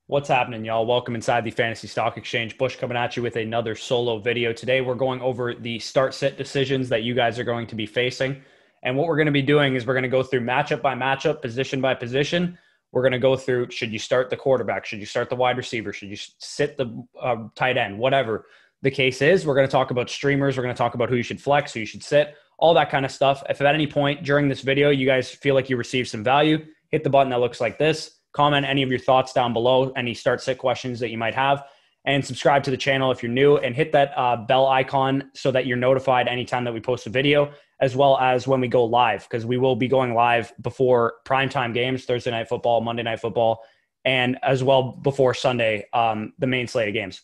What's happening, y'all? Welcome inside the Fantasy Stock Exchange. Bush coming at you with another solo video. Today, we're going over the start-sit decisions that you guys are going to be facing. And what we're going to be doing is we're going to go through matchup by matchup, position by position. We're going to go through, should you start the quarterback? Should you start the wide receiver? Should you sit the tight end? Whatever the case is, we're going to talk about streamers. We're going to talk about who you should flex, who you should sit, all that kind of stuff. If at any point during this video, you guys feel like you received some value, hit the button that looks like this. Comment any of your thoughts down below, any start-sit questions that you might have, and subscribe to the channel if you're new, and hit that bell icon so that you're notified anytime that we post a video, as well as when we go live, because we will be going live before primetime games, Thursday Night Football, Monday Night Football, and as well before Sunday, the main slate of games.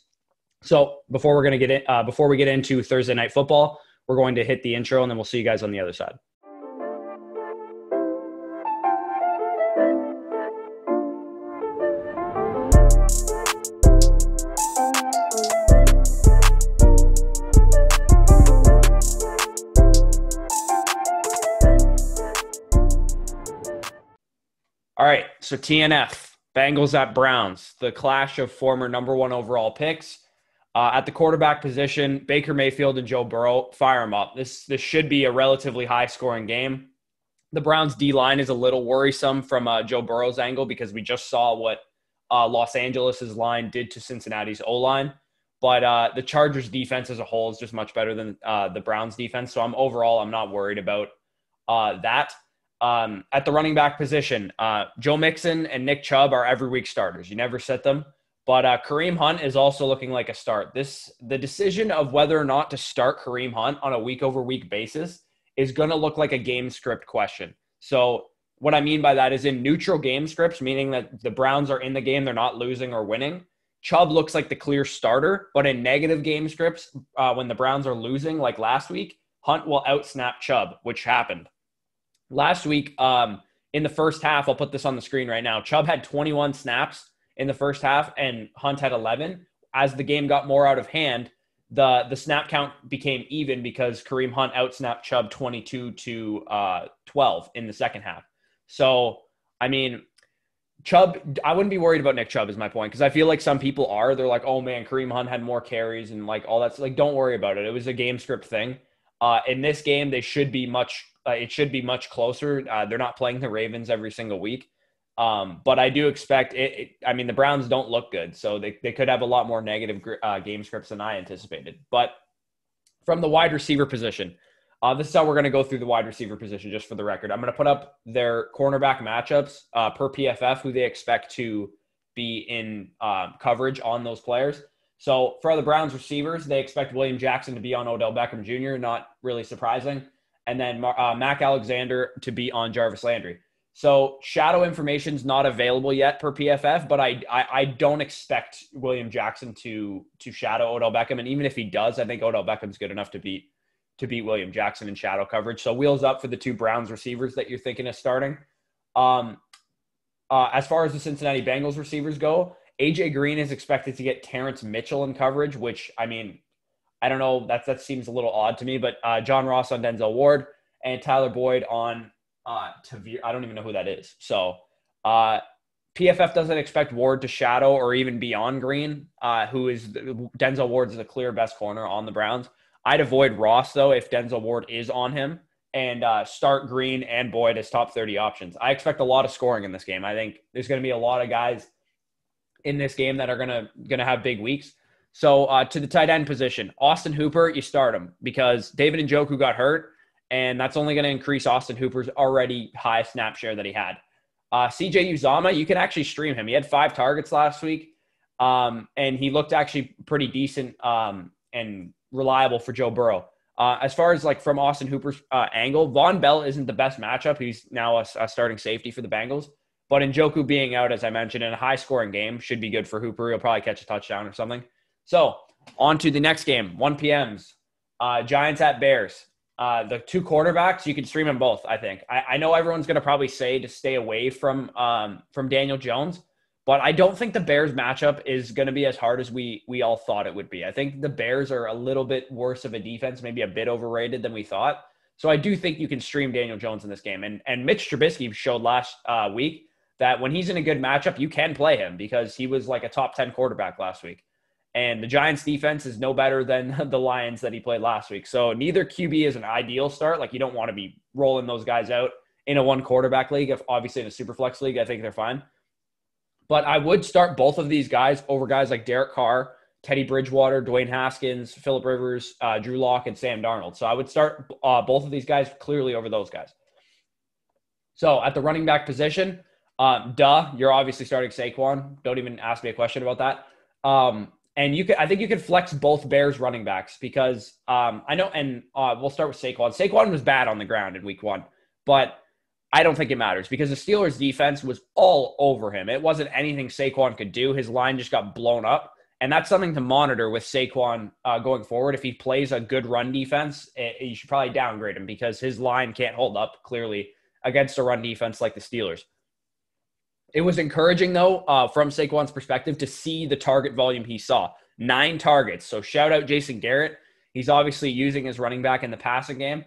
So before we get into Thursday Night Football, we're going to hit the intro, and then we'll see you guys on the other side. All right, so TNF, Bengals at Browns, the clash of former number one overall picks. At the quarterback position, Baker Mayfield and Joe Burrow, fire them up. This should be a relatively high-scoring game. The Browns' D-line is a little worrisome from Joe Burrow's angle because we just saw what Los Angeles' line did to Cincinnati's O-line. But the Chargers' defense as a whole is just much better than the Browns' defense. So I'm not worried about that. At the running back position, Joe Mixon and Nick Chubb are every week starters. You never sit them. But Kareem Hunt is also looking like a start. The decision of whether or not to start Kareem Hunt on a week-over-week basis is going to look like a game script question. So what I mean by that is in neutral game scripts, meaning that the Browns are in the game, they're not losing or winning. Chubb looks like the clear starter. But in negative game scripts, when the Browns are losing, like last week, Hunt will outsnap Chubb, which happened. Last week, in the first half, I'll put this on the screen right now. Chubb had 21 snaps in the first half, and Hunt had 11. As the game got more out of hand, the snap count became even because Kareem Hunt outsnapped Chubb 22-12 in the second half. So, I mean, Chubb, I wouldn't be worried about Nick Chubb is my point, because I feel like some people are. They're like, oh, man, Kareem Hunt had more carries and like all that. Like, don't worry about it. It was a game script thing. In this game, it should be much closer. They're not playing the Ravens every single week. But I do expect it. I mean, the Browns don't look good, so they could have a lot more negative game scripts than I anticipated. But from the wide receiver position, this is how we're going to go through the wide receiver position, just for the record. I'm going to put up their cornerback matchups per PFF, who they expect to be in coverage on those players. So for the Browns receivers, they expect William Jackson to be on Odell Beckham Jr., not really surprising. And then Mac Alexander to be on Jarvis Landry. So shadow information is not available yet per PFF, but I don't expect William Jackson to shadow Odell Beckham. And even if he does, I think Odell Beckham's good enough to beat William Jackson in shadow coverage. So wheels up for the two Browns receivers that you're thinking of starting. As far as the Cincinnati Bengals receivers go, AJ Green is expected to get Terrence Mitchell in coverage, which, I mean, I don't know. That seems a little odd to me, but John Ross on Denzel Ward and Tyler Boyd on Tavir. I don't even know who that is. So PFF doesn't expect Ward to shadow or even be on Green, who is Denzel Ward is the clear best corner on the Browns. I'd avoid Ross, though, if Denzel Ward is on him, and start Green and Boyd as top 30 options. I expect a lot of scoring in this game. I think there's going to be a lot of guys in this game that are going to have big weeks. So to the tight end position, Austin Hooper, you start him because David Njoku got hurt, and that's only going to increase Austin Hooper's already high snap share that he had. CJ Uzomah, you can actually stream him. He had 5 targets last week, and he looked actually pretty decent and reliable for Joe Burrow. As far as like from Austin Hooper's angle, Von Bell isn't the best matchup. He's now a starting safety for the Bengals. But Njoku being out, as I mentioned, in a high-scoring game should be good for Hooper. He'll probably catch a touchdown or something. So on to the next game, 1 p.m.s. Giants at Bears. The two quarterbacks, you can stream them both, I think. I know everyone's going to probably say to stay away from Daniel Jones, but I don't think the Bears matchup is going to be as hard as we all thought it would be. I think the Bears are a little bit worse of a defense, maybe a bit overrated than we thought. So I do think you can stream Daniel Jones in this game. And Mitch Trubisky showed last week that when he's in a good matchup, you can play him because he was like a top 10 quarterback last week. And the Giants defense is no better than the Lions that he played last week. So neither QB is an ideal start. Like, you don't want to be rolling those guys out in a one quarterback league. If obviously in a super flex league, I think they're fine. But I would start both of these guys over guys like Derek Carr, Teddy Bridgewater, Dwayne Haskins, Phillip Rivers, Drew Lock, and Sam Darnold. So I would start both of these guys clearly over those guys. So at the running back position, you're obviously starting Saquon. Don't even ask me a question about that. And I think you could flex both Bears running backs because I know, and we'll start with Saquon. Saquon was bad on the ground in week 1, but I don't think it matters because the Steelers defense was all over him. It wasn't anything Saquon could do. His line just got blown up. And that's something to monitor with Saquon going forward. If he plays a good run defense, you should probably downgrade him because his line can't hold up clearly against a run defense like the Steelers. It was encouraging, though, from Saquon's perspective, to see the target volume he saw. 9 targets. So shout out Jason Garrett. He's obviously using his running back in the passing game.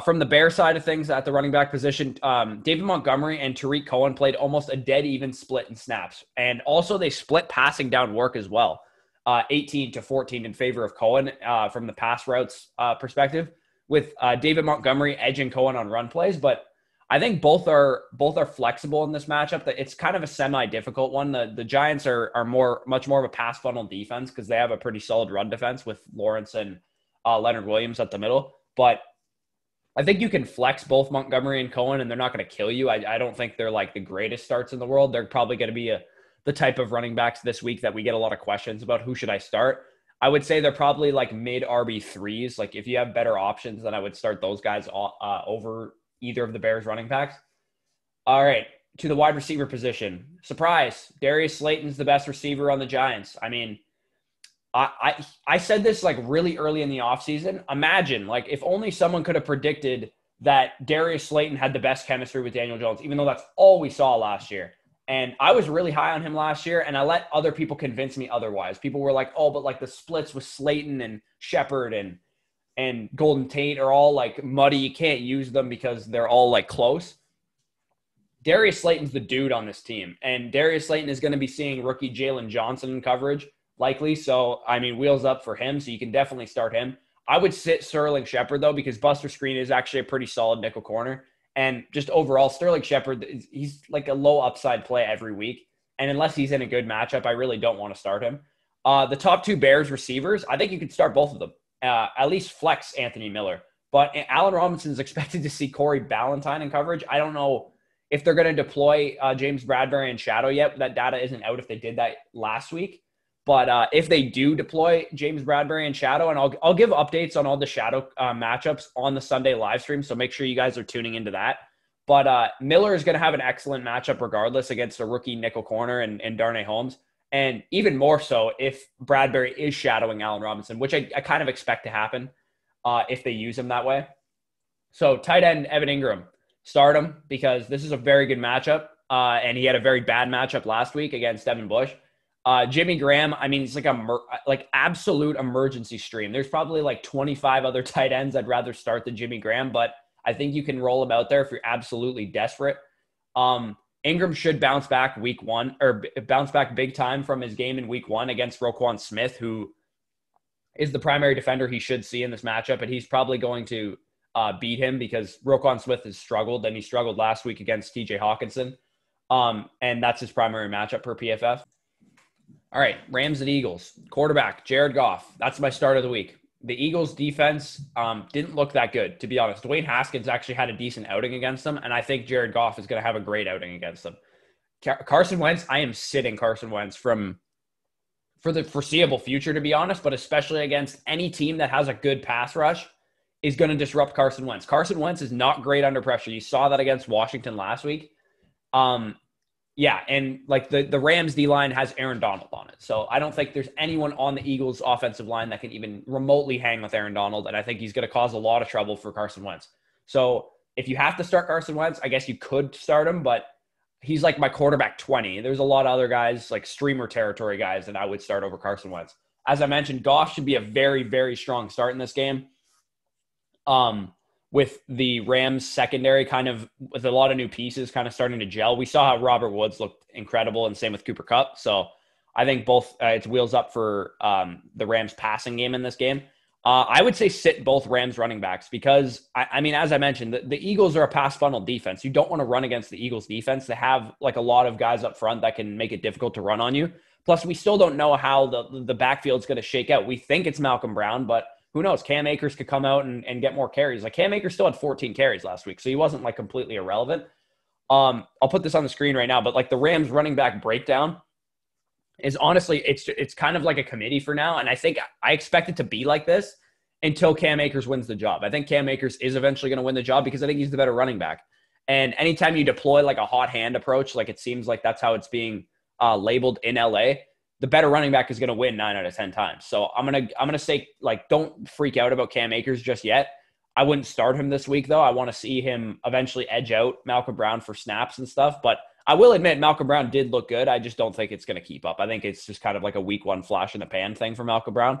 From the Bear side of things at the running back position, David Montgomery and Tariq Cohen played almost a dead even split in snaps. And also they split passing down work as well, 18-14 in favor of Cohen from the pass routes perspective, with David Montgomery edging Cohen on run plays. But I think both are flexible in this matchup. It's kind of a semi-difficult one. The Giants are much more of a pass funnel defense because they have a pretty solid run defense with Lawrence and Leonard Williams at the middle. But I think you can flex both Montgomery and Cohen, and they're not going to kill you. I don't think they're like the greatest starts in the world. They're probably going to be the type of running backs this week that we get a lot of questions about. Who should I start? I would say they're probably like mid RB3s. Like, if you have better options, then I would start those guys over either of the Bears running backs. All right, to the wide receiver position. Surprise, Darius Slayton's the best receiver on the Giants. I mean, I said this like really early in the offseason. Imagine, like, if only someone could have predicted that Darius Slayton had the best chemistry with Daniel Jones, even though that's all we saw last year. And I was really high on him last year, and I let other people convince me otherwise. People were like, oh, but like the splits with Slayton and Shepard and Golden Tate are all like muddy. You can't use them because they're all like close. Darius Slayton's the dude on this team, and Darius Slayton is going to be seeing rookie Jalen Johnson in coverage likely. So, I mean, wheels up for him. So you can definitely start him. I would sit Sterling Shepard, though, because Buster Screen is actually a pretty solid nickel corner. And just overall, Sterling Shepard, he's like a low upside play every week. And unless he's in a good matchup, I really don't want to start him. The top 2 Bears receivers, I think you could start both of them. At least flex Anthony Miller. But Allen Robinson is expected to see Corey Ballantyne in coverage. I don't know if they're going to deploy James Bradbury in shadow yet. That data isn't out if they did that last week. But if they do deploy James Bradbury in shadow, and I'll give updates on all the shadow matchups on the Sunday live stream, so make sure you guys are tuning into that. But Miller is going to have an excellent matchup regardless against a rookie nickel corner and Darnay Holmes. And even more so if Bradbury is shadowing Allen Robinson, which I kind of expect to happen if they use him that way. So tight end Evan Ingram, start him because this is a very good matchup. And he had a very bad matchup last week against Devin Bush. Jimmy Graham, I mean, it's like absolute emergency stream. There's probably like 25 other tight ends I'd rather start than Jimmy Graham, but I think you can roll him out there if you're absolutely desperate. Ingram should bounce back week 1 or bounce back big time from his game in week 1 against Roquan Smith, who is the primary defender he should see in this matchup. And he's probably going to beat him because Roquan Smith has struggled, and he struggled last week against TJ Hawkinson. And that's his primary matchup per PFF. All right, Rams and Eagles. Quarterback, Jared Goff. That's my start of the week. The Eagles' defense didn't look that good, to be honest. Dwayne Haskins actually had a decent outing against them, and I think Jared Goff is going to have a great outing against them. Carson Wentz, I am sitting Carson Wentz for the foreseeable future, to be honest, but especially against any team that has a good pass rush is going to disrupt Carson Wentz. Carson Wentz is not great under pressure. You saw that against Washington last week. Yeah, and like the Rams D-line has Aaron Donald on it. So I don't think there's anyone on the Eagles offensive line that can even remotely hang with Aaron Donald, and I think he's going to cause a lot of trouble for Carson Wentz. So if you have to start Carson Wentz, I guess you could start him, but he's like my quarterback 20. There's a lot of other guys, like streamer territory guys, that I would start over Carson Wentz. As I mentioned, Goff should be a very, very strong start in this game. with the Rams secondary kind of with a lot of new pieces kind of starting to gel. We saw how Robert Woods looked incredible, and same with Cooper Kupp. So I think both it's wheels up for the Rams passing game in this game. I would say sit both Rams running backs because, I mean, as I mentioned, the Eagles are a pass funnel defense. You don't want to run against the Eagles defense. They have like a lot of guys up front that can make it difficult to run on you. Plus, we still don't know how the backfield's going to shake out. We think it's Malcolm Brown, but who knows? Cam Akers could come out and get more carries. Like Cam Akers still had 14 carries last week, so he wasn't like completely irrelevant. I'll put this on the screen right now, but like the Rams running back breakdown is honestly, it's kind of like a committee for now. And I think I expect it to be like this until Cam Akers wins the job. I think Cam Akers is eventually going to win the job because I think he's the better running back. And anytime you deploy like a hot hand approach, like it seems like that's how it's being labeled in LA, the better running back is going to win 9 out of 10 times. So I'm going to say, like, don't freak out about Cam Akers just yet. I wouldn't start him this week though. I want to see him eventually edge out Malcolm Brown for snaps and stuff, but I will admit Malcolm Brown did look good. I just don't think it's going to keep up. I think it's just kind of like a week one flash in the pan thing for Malcolm Brown.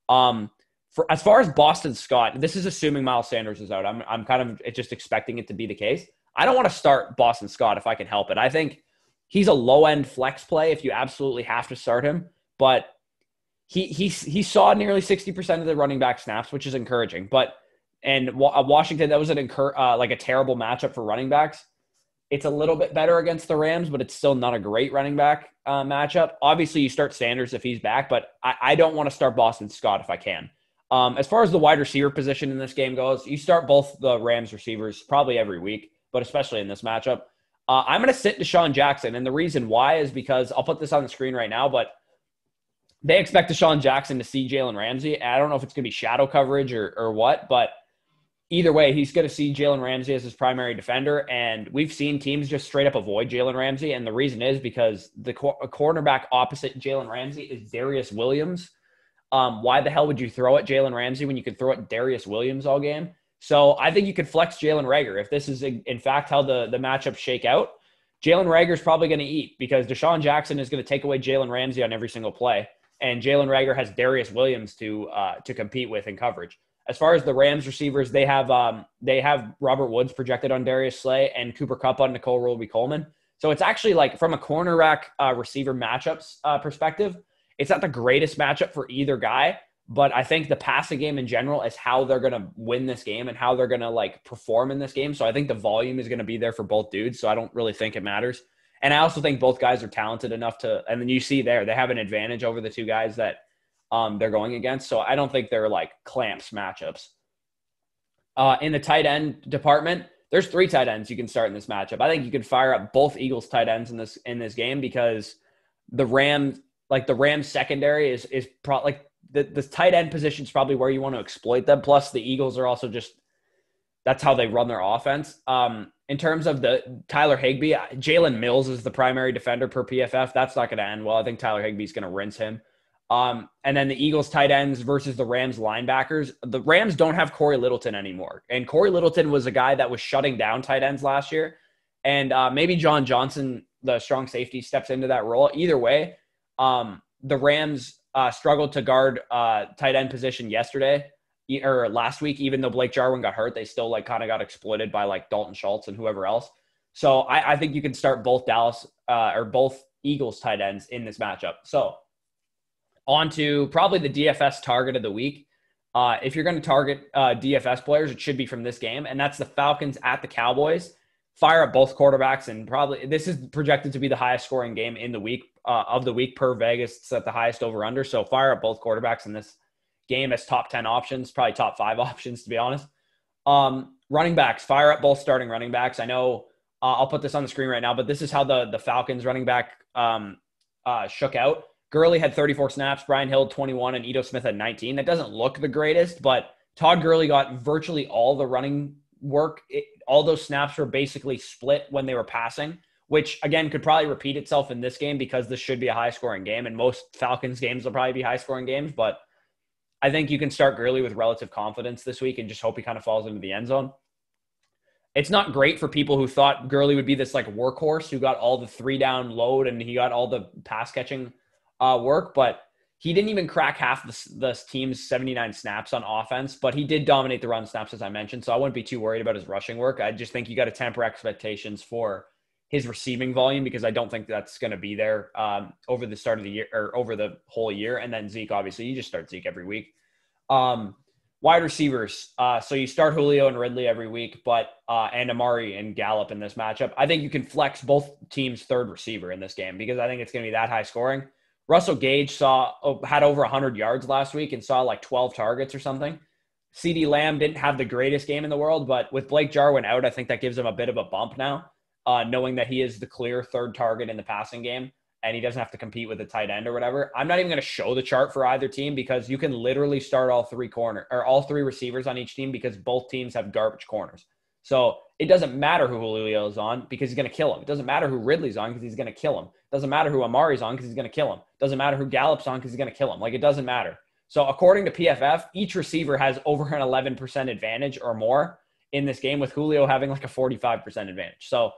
For as far as Boston Scott, this is assuming Miles Sanders is out. I'm kind of just expecting it to be the case. I don't want to start Boston Scott if I can help it. I think he's a low end flex play if you absolutely have to start him, but he saw nearly 60% of the running back snaps, which is encouraging. And Washington, that was like a terrible matchup for running backs. It's a little bit better against the Rams, but it's still not a great running back matchup. Obviously, you start Sanders if he's back, but I don't want to start Boston Scott if I can. As far as the wide receiver position in this game goes, you start both the Rams receivers probably every week, but especially in this matchup. I'm going to sit Deshaun Jackson, and the reason why is because I'll put this on the screen right now, but they expect Deshaun Jackson to see Jalen Ramsey. I don't know if it's going to be shadow coverage or what, but either way, he's going to see Jalen Ramsey as his primary defender, and we've seen teams just straight up avoid Jalen Ramsey, and the reason is because the cornerback opposite Jalen Ramsey is Darius Williams. Why the hell would you throw at Jalen Ramsey when you could throw at Darius Williams all game? So I think you could flex Jalen Reagor. If this is, in fact, how the matchups shake out, Jalen Reagor is probably going to eat because Deshaun Jackson is going to take away Jalen Ramsey on every single play, and Jalen Reagor has Darius Williams to compete with in coverage. As far as the Rams receivers, they have Robert Woods projected on Darius Slay and Cooper Kupp on Nicole Roby-Coleman. So it's actually like from a cornerback receiver matchups perspective, it's not the greatest matchup for either guy, but I think the passing game in general is how they're going to win this game and how they're going to like perform in this game. So I think the volume is going to be there for both dudes. So I don't really think it matters. And I also think both guys are talented enough to, and then you see there, they have an advantage over the two guys that they're going against. So I don't think they're like clamps matchups. In the tight end department, there's 3 tight ends you can start in this matchup. I think you could fire up both Eagles tight ends in this game because the Rams secondary is probably like the tight end position is probably where you want to exploit them. Plus the Eagles are also just, that's how they run their offense. In terms of the Tyler Higbee, Jalen Mills is the primary defender per PFF. That's not going to end well. I think Tyler Higbee is going to rinse him. And then the Eagles tight ends versus the Rams linebackers. The Rams don't have Corey Littleton anymore. And Corey Littleton was a guy that was shutting down tight ends last year. And maybe John Johnson, the strong safety, steps into that role. Either way, the Rams struggled to guard tight end position last week, even though Blake Jarwin got hurt, they still like kind of got exploited by like Dalton Schultz and whoever else. So I think you can start both both Eagles tight ends in this matchup. So on to probably the DFS target of the week. If you're going to target DFS players, it should be from this game, and that's the Falcons at the Cowboys. Fire up both quarterbacks, and probably this is projected to be the highest scoring game in the week of the week per Vegas. It's at the highest over-under, so fire up both quarterbacks in this game as top 10 options, probably top 5 options, to be honest. Running backs, fire up both starting running backs. I know I'll put this on the screen right now, but this is how the Falcons running back shook out. Gurley had 34 snaps, Brian Hill 21, and Ito Smith had 19. That doesn't look the greatest, but Todd Gurley got virtually all the running work. All those snaps were basically split when they were passing, which, again, could probably repeat itself in this game because this should be a high-scoring game, and most Falcons games will probably be high-scoring games, but I think you can start Gurley with relative confidence this week and just hope he kind of falls into the end zone. It's not great for people who thought Gurley would be this like workhorse who got all the 3-down load and he got all the pass catching work, but He didn't even crack half the team's 79 snaps on offense, but he did dominate the run snaps, as I mentioned. So I wouldn't be too worried about his rushing work. I just think you got to temper expectations for his receiving volume because I don't think that's going to be there over the start of the year or over the whole year. And then Zeke, obviously, you just start Zeke every week. Wide receivers. So you start Julio and Ridley every week, but and Amari and Gallup in this matchup. I think you can flex both teams' third receiver in this game because I think it's going to be that high scoring. Russell Gage had over 100 yards last week and saw like 12 targets or something. CeeDee Lamb didn't have the greatest game in the world, but with Blake Jarwin out, I think that gives him a bit of a bump now, knowing that he is the clear third target in the passing game and he doesn't have to compete with a tight end or whatever. I'm not even going to show the chart for either team because you can literally start all three receivers on each team because both teams have garbage corners. So it doesn't matter who Julio is on because he's going to kill him. It doesn't matter who Ridley's on because he's going to kill him. It doesn't matter who Amari's on because he's going to kill him. It doesn't matter who Gallup's on because he's going to kill him. Like, it doesn't matter. So according to PFF, each receiver has over an 11% advantage or more in this game, with Julio having like a 45% advantage. So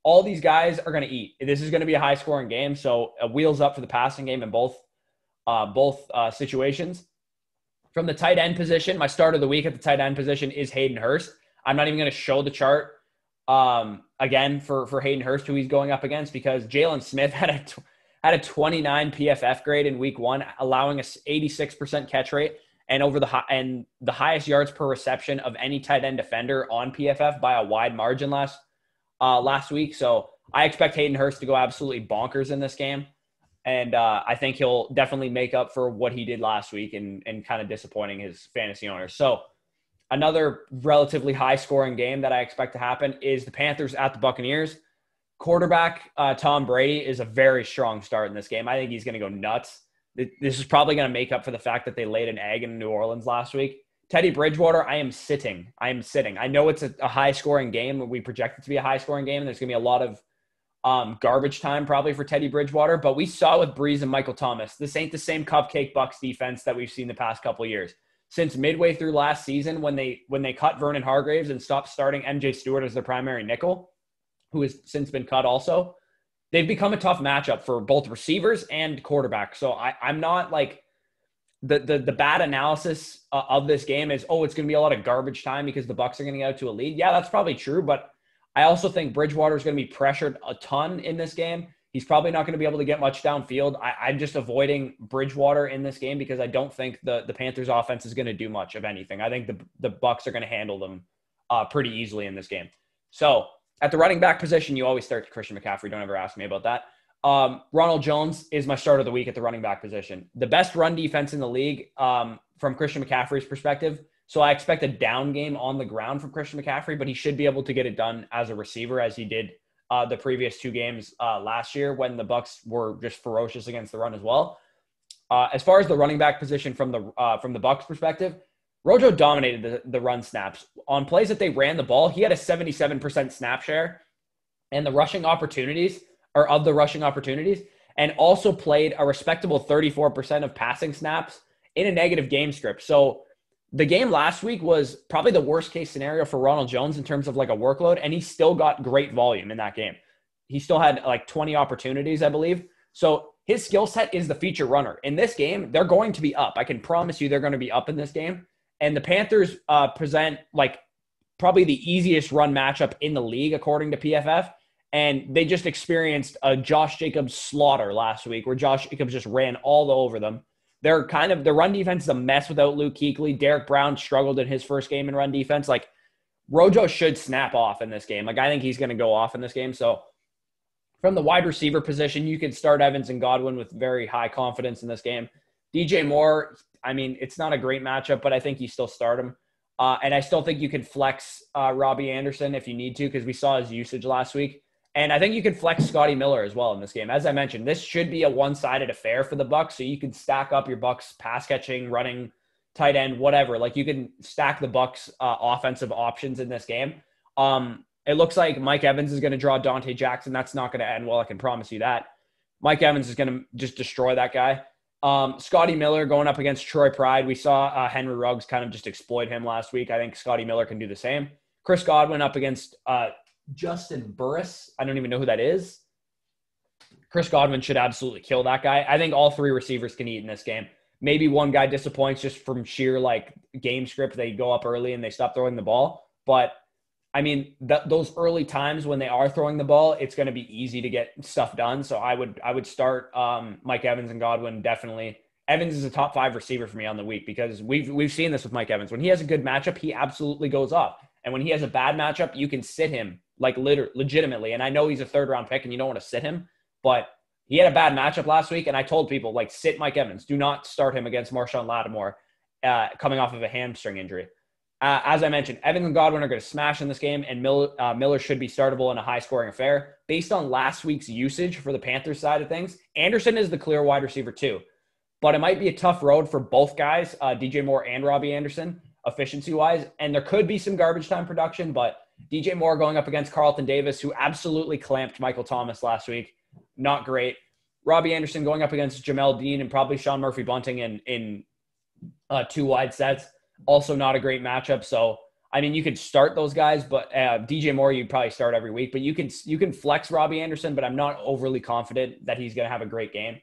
all these guys are going to eat. This is going to be a high-scoring game, so wheels up for the passing game in both situations. From the tight end position, my start of the week at the tight end position is Hayden Hurst. I'm not even going to show the chart again for Hayden Hurst, who he's going up against, because Jalen Smith had a 29 PFF grade in week 1, allowing a 86% catch rate and the highest yards per reception of any tight end defender on PFF by a wide margin last week. So I expect Hayden Hurst to go absolutely bonkers in this game. And I think he'll definitely make up for what he did last week and kind of disappointing his fantasy owners. So another relatively high-scoring game that I expect to happen is the Panthers at the Buccaneers. Quarterback Tom Brady is a very strong start in this game. I think he's going to go nuts. This is probably going to make up for the fact that they laid an egg in New Orleans last week. Teddy Bridgewater, I am sitting. I know it's a high-scoring game. We project it to be a high-scoring game, and there's going to be a lot of garbage time probably for Teddy Bridgewater. But we saw with Breeze and Michael Thomas, this ain't the same cupcake Bucs defense that we've seen the past couple of years. Since midway through last season, when they cut Vernon Hargreaves and stopped starting MJ Stewart as their primary nickel, who has since been cut also, they've become a tough matchup for both receivers and quarterbacks. So I'm not like the bad analysis of this game is, it's going to be a lot of garbage time because the Bucs are going to get out to a lead. Yeah, that's probably true, but I also think Bridgewater is going to be pressured a ton in this game. He's probably not going to be able to get much downfield. I'm just avoiding Bridgewater in this game because I don't think the Panthers offense is going to do much of anything. I think the Bucs are going to handle them pretty easily in this game. So at the running back position, you always start Christian McCaffrey. Don't ever ask me about that. Ronald Jones is my start of the week at the running back position. The best run defense in the league from Christian McCaffrey's perspective. So I expect a down game on the ground from Christian McCaffrey, but he should be able to get it done as a receiver as he did the previous 2 games last year when the Bucs were just ferocious against the run as well. As far as the running back position from the Bucs perspective, Rojo dominated the run snaps. On plays that they ran the ball, he had a 77% snap share and the rushing opportunities and also played a respectable 34% of passing snaps in a negative game script. So the game last week was probably the worst case scenario for Ronald Jones in terms of like a workload, and he still got great volume in that game. He still had like 20 opportunities, I believe. So his skill set is the feature runner. In this game, they're going to be up. I can promise you they're going to be up in this game. And the Panthers present like probably the easiest run matchup in the league, according to PFF. And they just experienced a Josh Jacobs slaughter last week where Josh Jacobs just ran all over them. Their run defense is a mess without Luke Kuechly. Derek Brown struggled in his first game in run defense. Like, Rojo should snap off in this game. Like, I think he's going to go off in this game. So from the wide receiver position, you could start Evans and Godwin with very high confidence in this game. DJ Moore, I mean, it's not a great matchup, but I think you still start him. And I still think you can flex Robbie Anderson if you need to, because we saw his usage last week. And I think you can flex Scotty Miller as well in this game. As I mentioned, this should be a one-sided affair for the Bucs, so you can stack up your Bucs pass catching, running, tight end, whatever. Like, you can stack the Bucs offensive options in this game. It looks like Mike Evans is going to draw Dante Jackson. That's not going to end well, I can promise you that. Mike Evans is going to just destroy that guy. Scotty Miller going up against Troy Pride. We saw Henry Ruggs kind of just exploit him last week. I think Scotty Miller can do the same. Chris Godwin up against Justin Burris. I don't even know who that is. Chris Godwin should absolutely kill that guy. I think all three receivers can eat in this game. Maybe one guy disappoints just from sheer like game script. They go up early and they stop throwing the ball. But I mean, those early times when they are throwing the ball, it's going to be easy to get stuff done. So I would start Mike Evans and Godwin definitely. Evans is a top 5 receiver for me on the week because we've seen this with Mike Evans. When he has a good matchup, he absolutely goes off. And when he has a bad matchup, you can sit him like legitimately. And I know he's a 3rd-round pick and you don't want to sit him, but he had a bad matchup last week. And I told people, like, sit Mike Evans. Do not start him against Marshawn Lattimore coming off of a hamstring injury. As I mentioned, Evans and Godwin are going to smash in this game, and Miller should be startable in a high-scoring affair. Based on last week's usage for the Panthers side of things, Anderson is the clear wide receiver too. But it might be a tough road for both guys, DJ Moore and Robbie Anderson, efficiency-wise. And there could be some garbage time production, but DJ Moore going up against Carlton Davis, who absolutely clamped Michael Thomas last week. Not great. Robbie Anderson going up against Jamel Dean and probably Sean Murphy-Bunting in 2 wide sets. Also not a great matchup. So, I mean, you could start those guys, but DJ Moore you'd probably start every week. But you can flex Robbie Anderson, but I'm not overly confident that he's going to have a great game.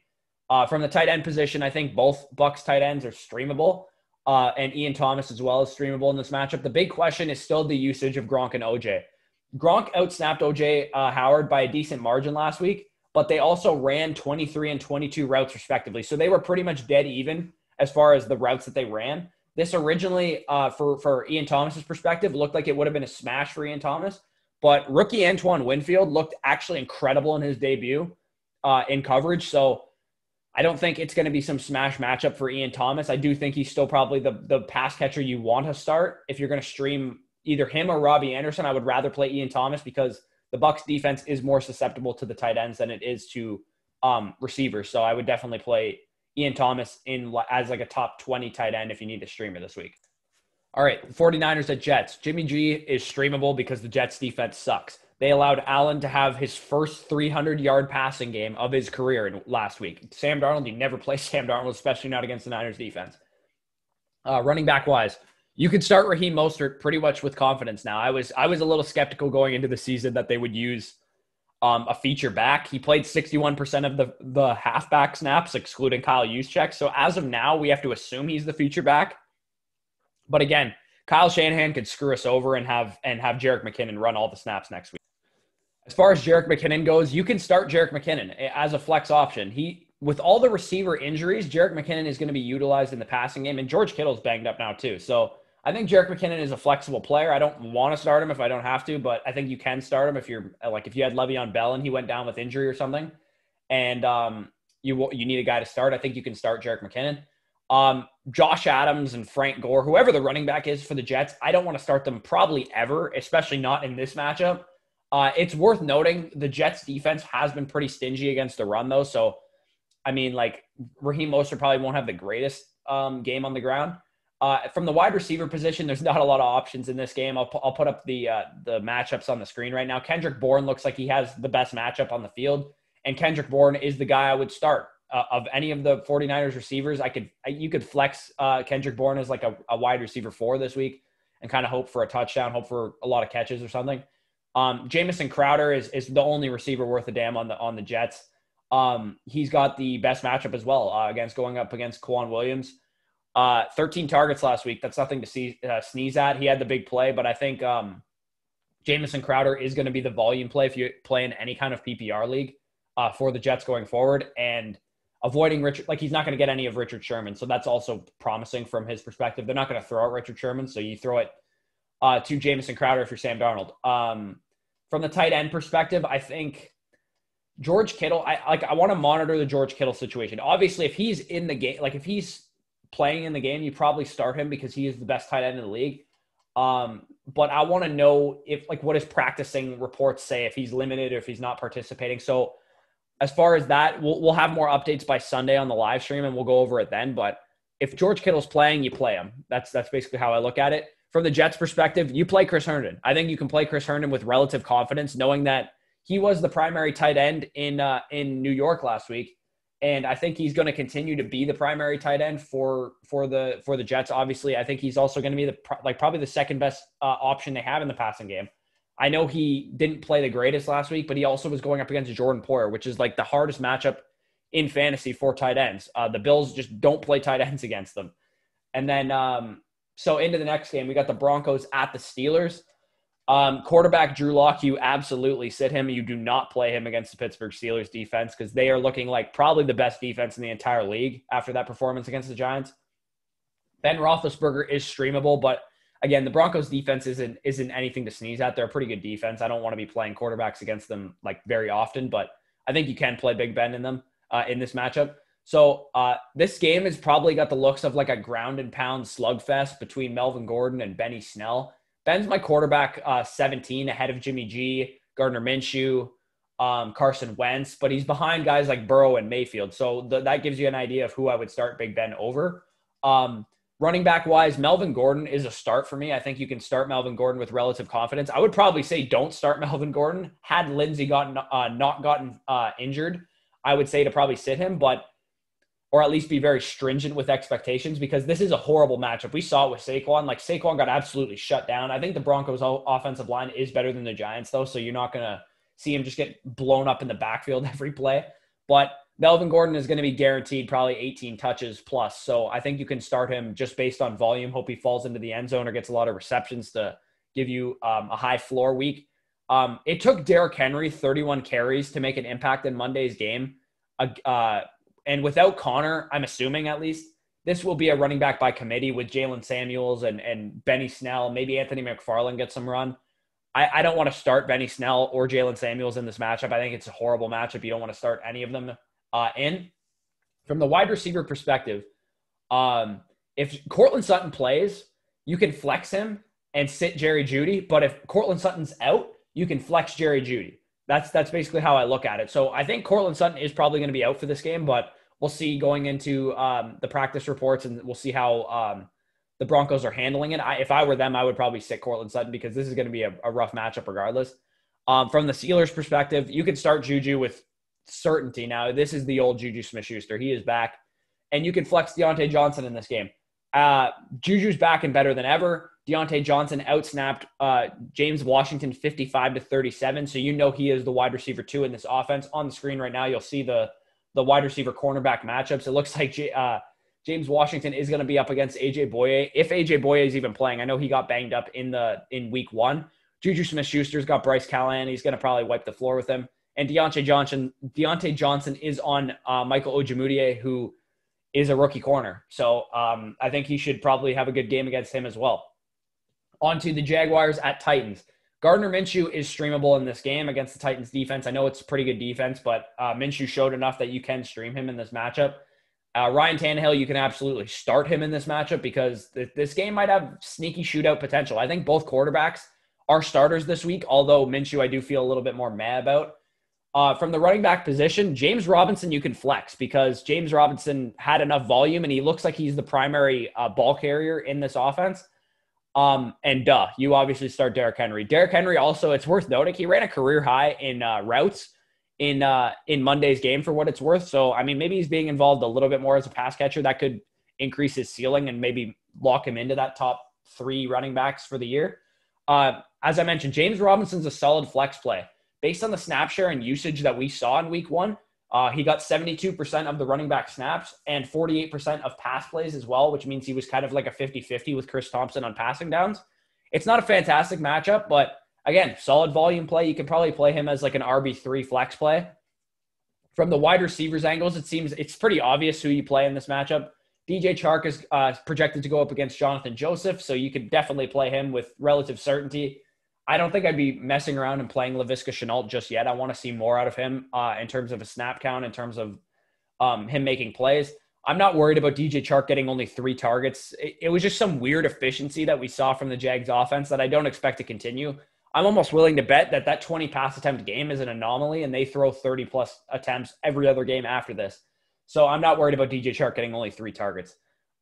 From the tight end position, I think both Bucs tight ends are streamable, and Ian Thomas as well is streamable in this matchup. The big question is still the usage of Gronk and OJ. Gronk outsnapped OJ Howard by a decent margin last week, but they also ran 23 and 22 routes respectively. So they were pretty much dead even as far as the routes that they ran. This originally, for Ian Thomas's perspective, looked like it would have been a smash for Ian Thomas, but rookie Antoine Winfield looked actually incredible in his debut in coverage. So I don't think it's going to be some smash matchup for Ian Thomas. I do think he's still probably the pass catcher you want to start. If you're going to stream either him or Robbie Anderson, I would rather play Ian Thomas because the Bucs defense is more susceptible to the tight ends than it is to receivers. So I would definitely play Ian Thomas as like a top 20 tight end if you need to stream it this week. All right, 49ers at Jets. Jimmy G is streamable because the Jets defense sucks. They allowed Allen to have his first 300-yard passing game of his career last week. Sam Darnold, you never play Sam Darnold, especially not against the Niners defense. Running back-wise, you could start Raheem Mostert pretty much with confidence now. I was a little skeptical going into the season that they would use a feature back. He played 61% of the halfback snaps, excluding Kyle Juszczyk. So as of now, we have to assume he's the feature back. But again, Kyle Shanahan could screw us over and have Jerick McKinnon run all the snaps next week. As far as Jerick McKinnon goes, you can start Jerick McKinnon as a flex option. With all the receiver injuries, Jerick McKinnon is going to be utilized in the passing game, and George Kittle's banged up now too. So I think Jerick McKinnon is a flexible player. I don't want to start him if I don't have to, but I think you can start him if you had Le'Veon Bell and he went down with injury or something, and you need a guy to start. I think you can start Jerick McKinnon. Josh Adams and Frank Gore, whoever the running back is for the Jets, I don't want to start them probably ever, especially not in this matchup. It's worth noting the Jets defense has been pretty stingy against the run though. So, I mean, like Raheem Mostert probably won't have the greatest game on the ground. From the wide receiver position, there's not a lot of options in this game. I'll put up the matchups on the screen right now. Kendrick Bourne looks like he has the best matchup on the field, and Kendrick Bourne is the guy I would start. Of any of the 49ers receivers, you could flex Kendrick Bourne as like a wide receiver 4 this week and kind of hope for a touchdown, hope for a lot of catches or something. Jamison Crowder is the only receiver worth a damn on the Jets. He's got the best matchup as well going up against Kwan Williams. 13 targets last week. That's nothing to sneeze at. He had the big play, but I think Jamison Crowder is going to be the volume play if you play in any kind of PPR league for the Jets going forward, and avoiding Richard. Like, he's not going to get any of Richard Sherman, so that's also promising from his perspective. They're not going to throw out Richard Sherman, so you throw it to Jamison Crowder if you're Sam Darnold. From the tight end perspective, I think George Kittle, I want to monitor the George Kittle situation. Obviously, if he's in the game, like if he's playing in the game, you probably start him because he is the best tight end in the league. But I want to know what his practicing reports say, if he's limited or if he's not participating. So as far as that, we'll have more updates by Sunday on the live stream, and we'll go over it then. But if George Kittle's playing, you play him. That's basically how I look at it. From the Jets' perspective, you play Chris Herndon. I think you can play Chris Herndon with relative confidence, knowing that he was the primary tight end in New York last week, and I think he's going to continue to be the primary tight end for the Jets. Obviously, I think he's also going to be probably the second best option they have in the passing game. I know he didn't play the greatest last week, but he also was going up against Jordan Poyer, which is like the hardest matchup in fantasy for tight ends. The Bills just don't play tight ends against them. And then, so into the next game, we got the Broncos at the Steelers. Quarterback Drew Lock, you absolutely sit him. You do not play him against the Pittsburgh Steelers defense because they are looking like probably the best defense in the entire league after that performance against the Giants. Ben Roethlisberger is streamable, but again, the Broncos defense isn't anything to sneeze at. They're a pretty good defense. I don't want to be playing quarterbacks against them like very often, but I think you can play Big Ben in them in this matchup. So this game has probably got the looks of like a ground and pound slugfest between Melvin Gordon and Benny Snell. Ben's my quarterback 17 ahead of Jimmy G, Gardner Minshew, Carson Wentz, but he's behind guys like Burrow and Mayfield. So that gives you an idea of who I would start Big Ben over. Running back wise, Melvin Gordon is a start for me. I think you can start Melvin Gordon with relative confidence. I would probably say don't start Melvin Gordon. Had Lindsey not gotten injured, I would say to probably sit him, or at least be very stringent with expectations because this is a horrible matchup. We saw it with Saquon. Like Saquon got absolutely shut down. I think the Broncos offensive line is better than the Giants though. So you're not going to see him just get blown up in the backfield every play, but Melvin Gordon is going to be guaranteed probably 18 touches plus. So I think you can start him just based on volume. Hope he falls into the end zone or gets a lot of receptions to give you a high floor week. It took Derrick Henry 31 carries to make an impact in Monday's game. And without Connor, I'm assuming at least, this will be a running back by committee with Jalen Samuels and Benny Snell. Maybe Anthony McFarland gets some run. I don't want to start Benny Snell or Jalen Samuels in this matchup. I think it's a horrible matchup. You don't want to start any of them in. From the wide receiver perspective, if Cortland Sutton plays, you can flex him and sit Jerry Jeudy. But if Cortland Sutton's out, you can flex Jerry Jeudy. That's basically how I look at it. So I think Cortland Sutton is probably going to be out for this game, but we'll see going into the practice reports, and we'll see how the Broncos are handling it. If I were them, I would probably sit Cortland Sutton because this is going to be a rough matchup regardless. From the Steelers' perspective, you can start Juju with certainty. Now, this is the old Juju Smith-Schuster. He is back, and you can flex Deontay Johnson in this game. Juju's back and better than ever. Deontay Johnson outsnapped James Washington 55-37, so you know he is the wide receiver 2 in this offense. On the screen right now, you'll see the wide receiver cornerback matchups. It looks like James Washington is going to be up against A.J. Boye. If A.J. Boye is even playing, I know he got banged up in week 1. Juju Smith-Schuster's got Bryce Callahan. He's going to probably wipe the floor with him. And Deontay Johnson is on Michael Ojemudia, who is a rookie corner. So I think he should probably have a good game against him as well. On to the Jaguars at Titans. Gardner Minshew is streamable in this game against the Titans defense. I know it's a pretty good defense, but Minshew showed enough that you can stream him in this matchup. Ryan Tannehill, you can absolutely start him in this matchup because this game might have sneaky shootout potential. I think both quarterbacks are starters this week, although Minshew I do feel a little bit more mad about. From the running back position, James Robinson you can flex because James Robinson had enough volume and he looks like he's the primary ball carrier in this offense. You obviously start Derrick Henry. Derrick Henry also, it's worth noting, he ran a career high in routes in Monday's game for what it's worth. So, I mean, maybe he's being involved a little bit more as a pass catcher. That could increase his ceiling and maybe lock him into that top 3 running backs for the year. As I mentioned, James Robinson's a solid flex play. Based on the snap share and usage that we saw in week 1, he got 72% of the running back snaps and 48% of pass plays as well, which means he was kind of like a 50-50 with Chris Thompson on passing downs. It's not a fantastic matchup, but again, solid volume play. You can probably play him as like an RB3 flex play. From the wide receivers angles, it seems it's pretty obvious who you play in this matchup. DJ Chark is projected to go up against Jonathan Joseph, so you could definitely play him with relative certainty. I don't think I'd be messing around and playing Laviska Shenault just yet. I want to see more out of him in terms of a snap count, in terms of him making plays. I'm not worried about DJ Chark getting only 3 targets. It was just some weird efficiency that we saw from the Jags offense that I don't expect to continue. I'm almost willing to bet that 20 pass attempt game is an anomaly and they throw 30-plus attempts every other game after this. So I'm not worried about DJ Chark getting only 3 targets.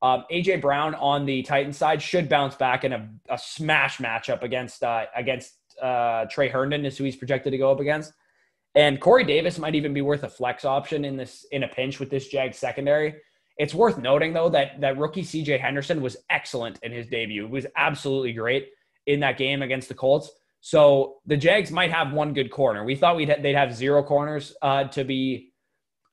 A.J. Brown on the Titans side should bounce back in a smash matchup against Trey Herndon is who he's projected to go up against. And Corey Davis might even be worth a flex option in a pinch with this Jags secondary. It's worth noting, though, that rookie C.J. Henderson was excellent in his debut. He was absolutely great in that game against the Colts. So the Jags might have one good corner. We thought they'd have 0 corners to be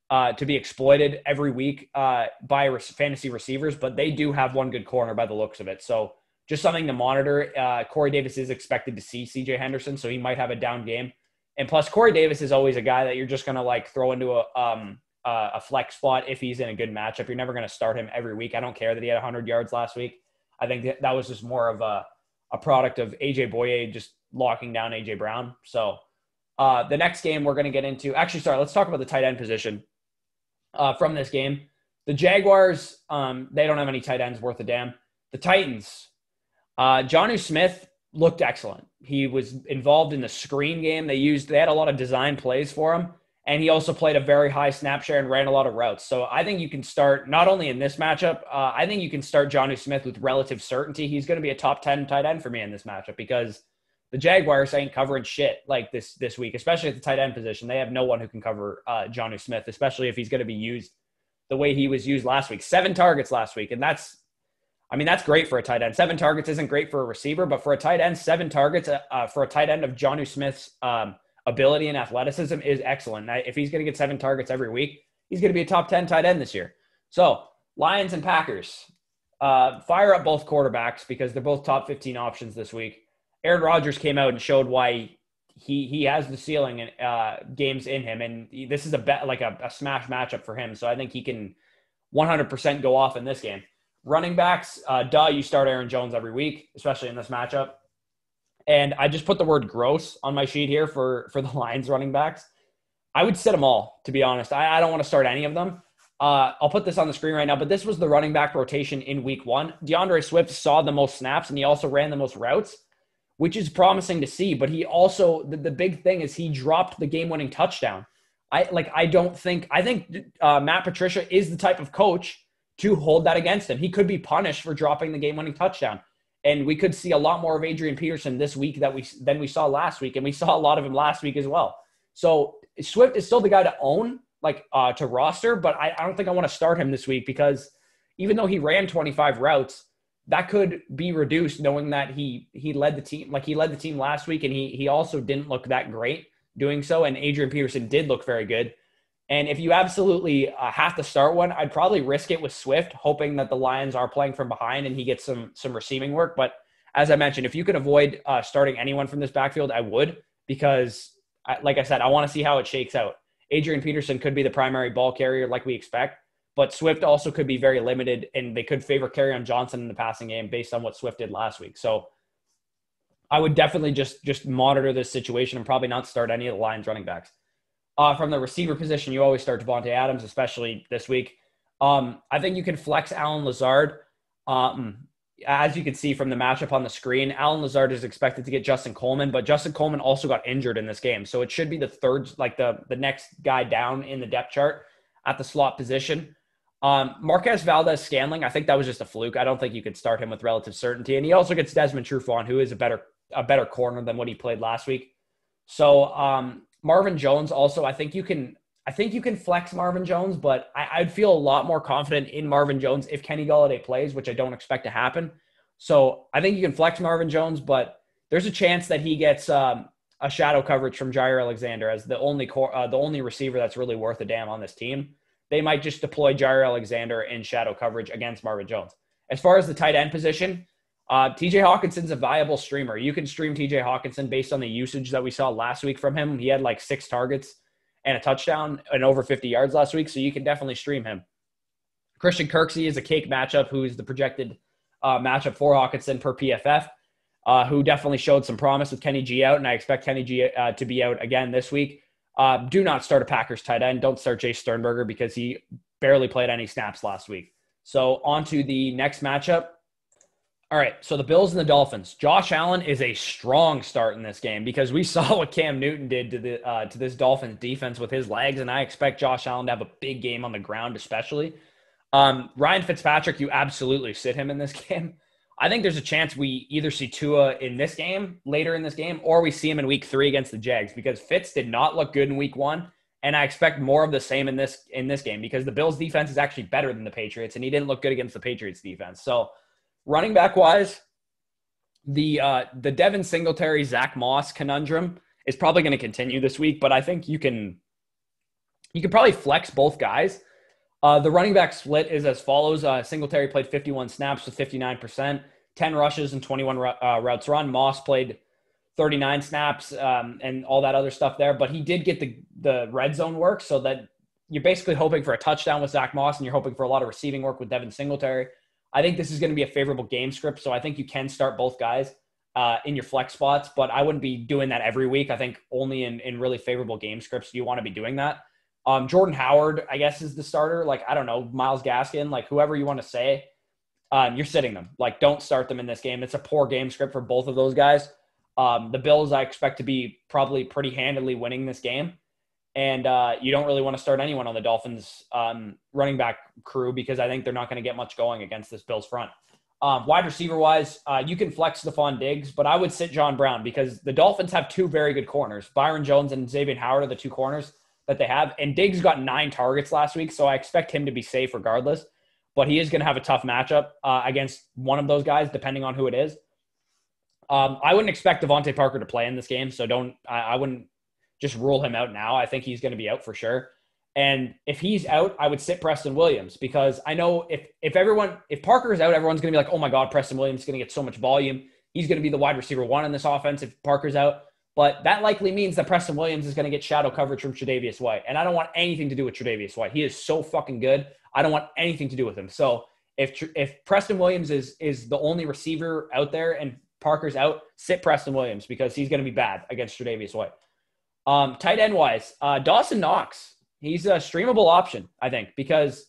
exploited every week by fantasy receivers, but they do have one good corner by the looks of it. So just something to monitor. Corey Davis is expected to see CJ Henderson, so he might have a down game. And plus, Corey Davis is always a guy that you're just going to like throw into a flex spot if he's in a good matchup. You're never going to start him every week. I don't care that he had 100 yards last week. I think that was just more of a product of AJ Boye just locking down AJ Brown. So the next game we're going to get into, let's talk about the tight end position from this game. The Jaguars, they don't have any tight ends worth a damn. The Titans, Jonnu Smith looked excellent. He was involved in the screen game. They had a lot of design plays for him. And he also played a very high snap share and ran a lot of routes. So I think you can start, not only in this matchup, I think you can start Jonnu Smith with relative certainty. He's going to be a top 10 tight end for me in this matchup because the Jaguars ain't covering shit like this week, especially at the tight end position. They have no one who can cover Jonnu Smith, especially if he's going to be used the way he was used last week. 7 targets last week, and that's great for a tight end. 7 targets isn't great for a receiver, but for a tight end, 7 targets for a tight end of Jonnu Smith's ability and athleticism is excellent. Now, if he's going to get 7 targets every week, he's going to be a top 10 tight end this year. So Lions and Packers, fire up both quarterbacks because they're both top 15 options this week. Aaron Rodgers came out and showed why he has the ceiling and games in him, and this is a smash matchup for him. So I think he can 100% go off in this game. Running backs, you start Aaron Jones every week, especially in this matchup. And I just put the word gross on my sheet here for the Lions running backs. I would sit them all, to be honest. I don't want to start any of them. I'll put this on the screen right now, but this was the running back rotation in week 1. DeAndre Swift saw the most snaps, and he also ran the most routes, which is promising to see. But he also, the big thing is he dropped the game-winning touchdown. I think Matt Patricia is the type of coach to hold that against him. He could be punished for dropping the game-winning touchdown. And we could see a lot more of Adrian Peterson this week than we saw last week. And we saw a lot of him last week as well. So Swift is still the guy to own, to roster, but I don't think I want to start him this week because even though he ran 25 routes, that could be reduced knowing that he led the team. He led the team last week, and he also didn't look that great doing so. And Adrian Peterson did look very good. And if you absolutely have to start one, I'd probably risk it with Swift, hoping that the Lions are playing from behind and he gets some receiving work. But as I mentioned, if you can avoid starting anyone from this backfield, I would, because like I said, I want to see how it shakes out. Adrian Peterson could be the primary ball carrier like we expect, but Swift also could be very limited, and they could favor Kerryon Johnson in the passing game based on what Swift did last week. So I would definitely just monitor this situation and probably not start any of the Lions running backs. From the receiver position, you always start Devontae Adams, especially this week. I think you can flex Allen Lazard. As you can see from the matchup on the screen, Allen Lazard is expected to get Justin Coleman, but Justin Coleman also got injured in this game. So it should be the third, the next guy down in the depth chart at the slot position. Marquez Valdez-Scantling, I think that was just a fluke. I don't think you could start him with relative certainty. And he also gets Desmond Trufant, who is a better corner than what he played last week. So Marvin Jones also, I think you can flex Marvin Jones, but I'd feel a lot more confident in Marvin Jones if Kenny Golladay plays, which I don't expect to happen. So I think you can flex Marvin Jones, but there's a chance that he gets a shadow coverage from Jair Alexander as the only receiver that's really worth a damn on this team. They might just deploy Jair Alexander in shadow coverage against Marvin Jones. As far as the tight end position, TJ Hawkinson's a viable streamer. You can stream TJ Hawkinson based on the usage that we saw last week from him. He had 6 targets and a touchdown and over 50 yards last week, so you can definitely stream him. Christian Kirksey is a cake matchup, who is the projected matchup for Hawkinson per PFF, who definitely showed some promise with Kenny G out, and I expect Kenny G to be out again this week. Do not start a Packers tight end. Don't start Jay Sternberger because he barely played any snaps last week. So on to the next matchup. All right, so the Bills and the Dolphins. Josh Allen is a strong start in this game because we saw what Cam Newton did to this Dolphins defense with his legs, and I expect Josh Allen to have a big game on the ground especially. Ryan Fitzpatrick, you absolutely sit him in this game. I think there's a chance we either see Tua later in this game, or we see him in week 3 against the Jags because Fitz did not look good in week 1, and I expect more of the same in this game because the Bills defense is actually better than the Patriots, and he didn't look good against the Patriots defense. So running back wise, The Devin Singletary, Zach Moss conundrum is probably going to continue this week, but I think you can probably flex both guys. The running back split is as follows. Singletary played 51 snaps with 59%, 10 rushes and 21 routes run. Moss played 39 snaps and all that other stuff there, but he did get the red zone work, so that you're basically hoping for a touchdown with Zach Moss and you're hoping for a lot of receiving work with Devin Singletary. I think this is going to be a favorable game script, so I think you can start both guys in your flex spots, but I wouldn't be doing that every week. I think only in really favorable game scripts do you want to be doing that. Jordan Howard, I guess, is the starter. Like, I don't know, Myles Gaskin, like whoever you want to say, you're sitting them. Like, don't start them in this game. It's a poor game script for both of those guys. The Bills, I expect to be probably pretty handily winning this game. And you don't really want to start anyone on the Dolphins running back crew because I think they're not going to get much going against this Bills front. Wide receiver-wise, you can flex Stephon Diggs, but I would sit John Brown because the Dolphins have two very good corners. Byron Jones and Xavier Howard are the two corners that they have. And Diggs got 9 targets last week, so I expect him to be safe regardless. But he is going to have a tough matchup against one of those guys, depending on who it is. I wouldn't expect Devontae Parker to play in this game, so I wouldn't just rule him out now. I think he's going to be out for sure. And if he's out, I would sit Preston Williams because I know if Parker is out, everyone's going to be like, oh my God, Preston Williams is going to get so much volume. He's going to be the wide receiver 1 in this offense if Parker's out. But that likely means that Preston Williams is going to get shadow coverage from Tre'Davious White. And I don't want anything to do with Tre'Davious White. He is so fucking good. I don't want anything to do with him. So if Preston Williams is the only receiver out there and Parker's out, sit Preston Williams because he's going to be bad against Tre'Davious White. Tight end wise, Dawson Knox. He's a streamable option, I think, because,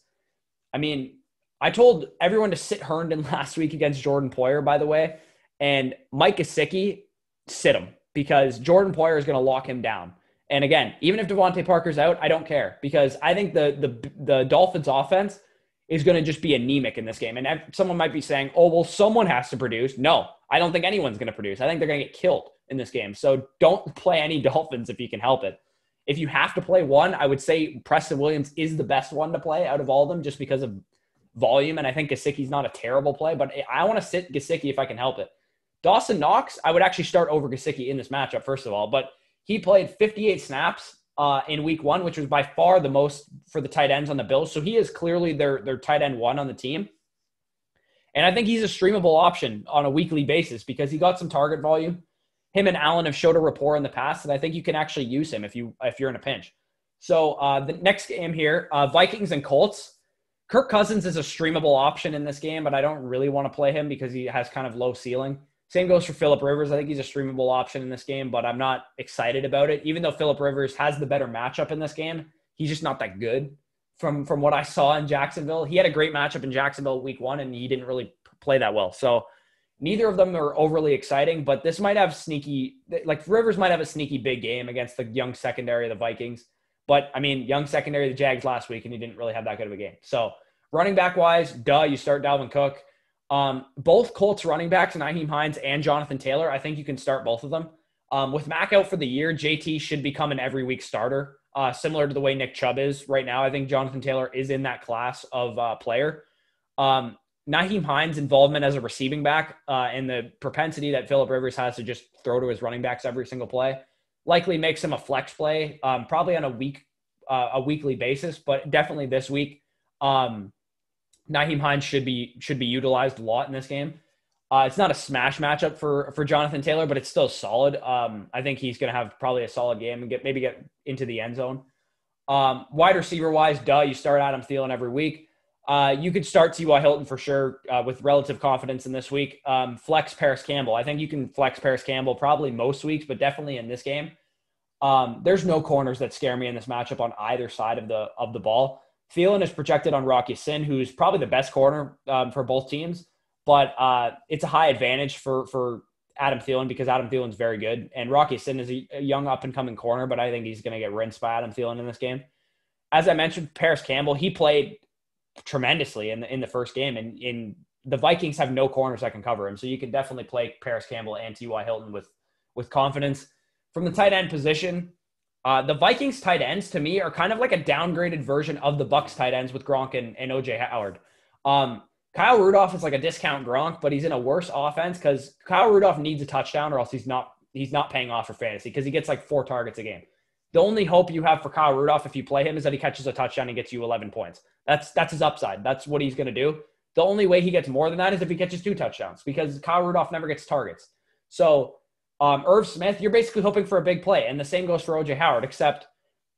I mean, I told everyone to sit Herndon last week against Jordan Poyer, by the way, and Mike Gesicki, sit him because Jordan Poyer is going to lock him down. And again, even if Devontae Parker's out, I don't care because I think the Dolphins offense is going to just be anemic in this game. And someone might be saying, oh, well, someone has to produce. No, I don't think anyone's going to produce. I think they're going to get killed in this game. So don't play any Dolphins if you can help it. If you have to play one, I would say Preston Williams is the best one to play out of all of them just because of volume. And I think Gesicki's not a terrible play, but I want to sit Gesicki if I can help it. Dawson Knox, I would actually start over Gesicki in this matchup, first of all, but he played 58 snaps in week 1, which was by far the most for the tight ends on the Bills. So he is clearly their tight end 1 on the team. And I think he's a streamable option on a weekly basis because he got some target volume. Him and Allen have showed a rapport in the past, and I think you can actually use him if you're in a pinch. So the next game here, Vikings and Colts. Kirk Cousins is a streamable option in this game, but I don't really want to play him because he has kind of low ceiling. Same goes for Phillip Rivers. I think he's a streamable option in this game, but I'm not excited about it. Even though Phillip Rivers has the better matchup in this game, he's just not that good from what I saw in Jacksonville. He had a great matchup in Jacksonville week 1, and he didn't really play that well. So neither of them are overly exciting, but this might have Rivers might have a sneaky big game against the young secondary of the Vikings. But, I mean, young secondary of the Jags last week, and he didn't really have that good of a game. So running back-wise, you start Dalvin Cook. Both Colts running backs, Nyheim Hines and Jonathan Taylor, I think you can start both of them. With Mack out for the year, JT should become an every week starter, similar to the way Nick Chubb is right now. I think Jonathan Taylor is in that class of player. Nyheim Hines' involvement as a receiving back and the propensity that Phillip Rivers has to just throw to his running backs every single play likely makes him a flex play, probably on a weekly basis, but definitely this week. Nyheim Hines should be utilized a lot in this game. It's not a smash matchup for Jonathan Taylor, but it's still solid. I think he's going to have probably a solid game and get into the end zone. Wide receiver wise, you start Adam Thielen every week. You could start T.Y. Hilton for sure with relative confidence in this week. Flex Paris Campbell. I think you can flex Paris Campbell probably most weeks, but definitely in this game. There's no corners that scare me in this matchup on either side of the ball. Thielen is projected on Rocky Sin, who's probably the best corner for both teams, but it's a high advantage for Adam Thielen because Adam Thielen's very good, and Rocky Sin is a young up-and-coming corner, but I think he's going to get rinsed by Adam Thielen in this game. As I mentioned, Paris Campbell, he played tremendously in the first game, and in the Vikings have no corners that can cover him, so you can definitely play Paris Campbell and T.Y. Hilton with confidence. From the tight end position, the Vikings tight ends to me are kind of like a downgraded version of the Bucs tight ends with Gronk and OJ Howard. Kyle Rudolph is like a discount Gronk, but he's in a worse offense because Kyle Rudolph needs a touchdown or else he's not paying off for fantasy because he gets like 4 targets a game. The only hope you have for Kyle Rudolph if you play him is that he catches a touchdown and gets you 11 points. That's his upside. That's what he's going to do. The only way he gets more than that is if he catches 2 touchdowns because Kyle Rudolph never gets targets. So Irv Smith, you're basically hoping for a big play. And the same goes for OJ Howard, except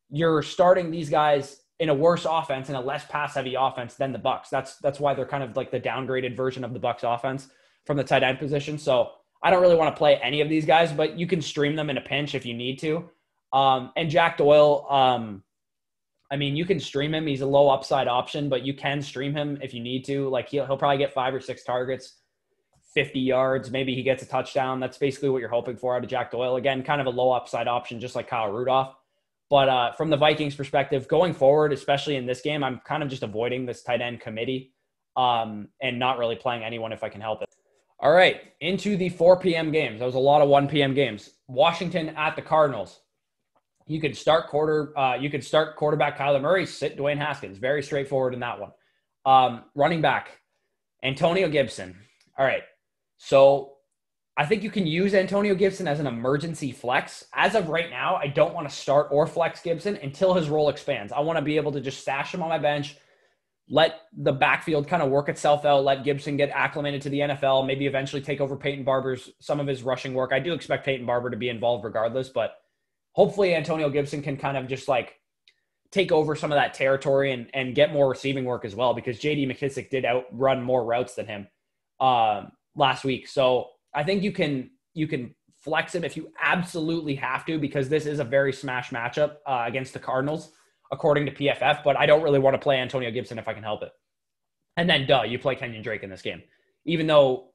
you're starting these guys in a worse offense and a less pass-heavy offense than the Bucs. That's why they're kind of like the downgraded version of the Bucs offense from the tight end position. So I don't really want to play any of these guys, but you can stream them in a pinch if you need to. And Jack Doyle, I mean, you can stream him. He's a low upside option, but you can stream him if you need to. Like he'll probably get 5 or 6 targets, 50 yards. Maybe he gets a touchdown. That's basically what you're hoping for out of Jack Doyle. Again, kind of a low upside option, just like Kyle Rudolph. But from the Vikings perspective, going forward, especially in this game, I'm kind of just avoiding this tight end committee and not really playing anyone if I can help it. All right, into the 4 p.m. games. That was a lot of 1 p.m. games. Washington at the Cardinals. You could start quarterback Kyler Murray, sit Dwayne Haskins. Very straightforward in that one. Running back, Antonio Gibson. All right, so I think you can use Antonio Gibson as an emergency flex. As of right now, I don't want to start or flex Gibson until his role expands. I want to be able to just stash him on my bench, let the backfield kind of work itself out, let Gibson get acclimated to the NFL, maybe eventually take over Peyton Barber's, some of his rushing work. I do expect Peyton Barber to be involved regardless, but hopefully Antonio Gibson can kind of just like take over some of that territory and get more receiving work as well because J.D. McKissic did outrun more routes than him last week. So I think you can flex him if you absolutely have to because this is a very smash matchup against the Cardinals, according to PFF, but I don't really want to play Antonio Gibson if I can help it. And then, you play Kenyon Drake in this game, even though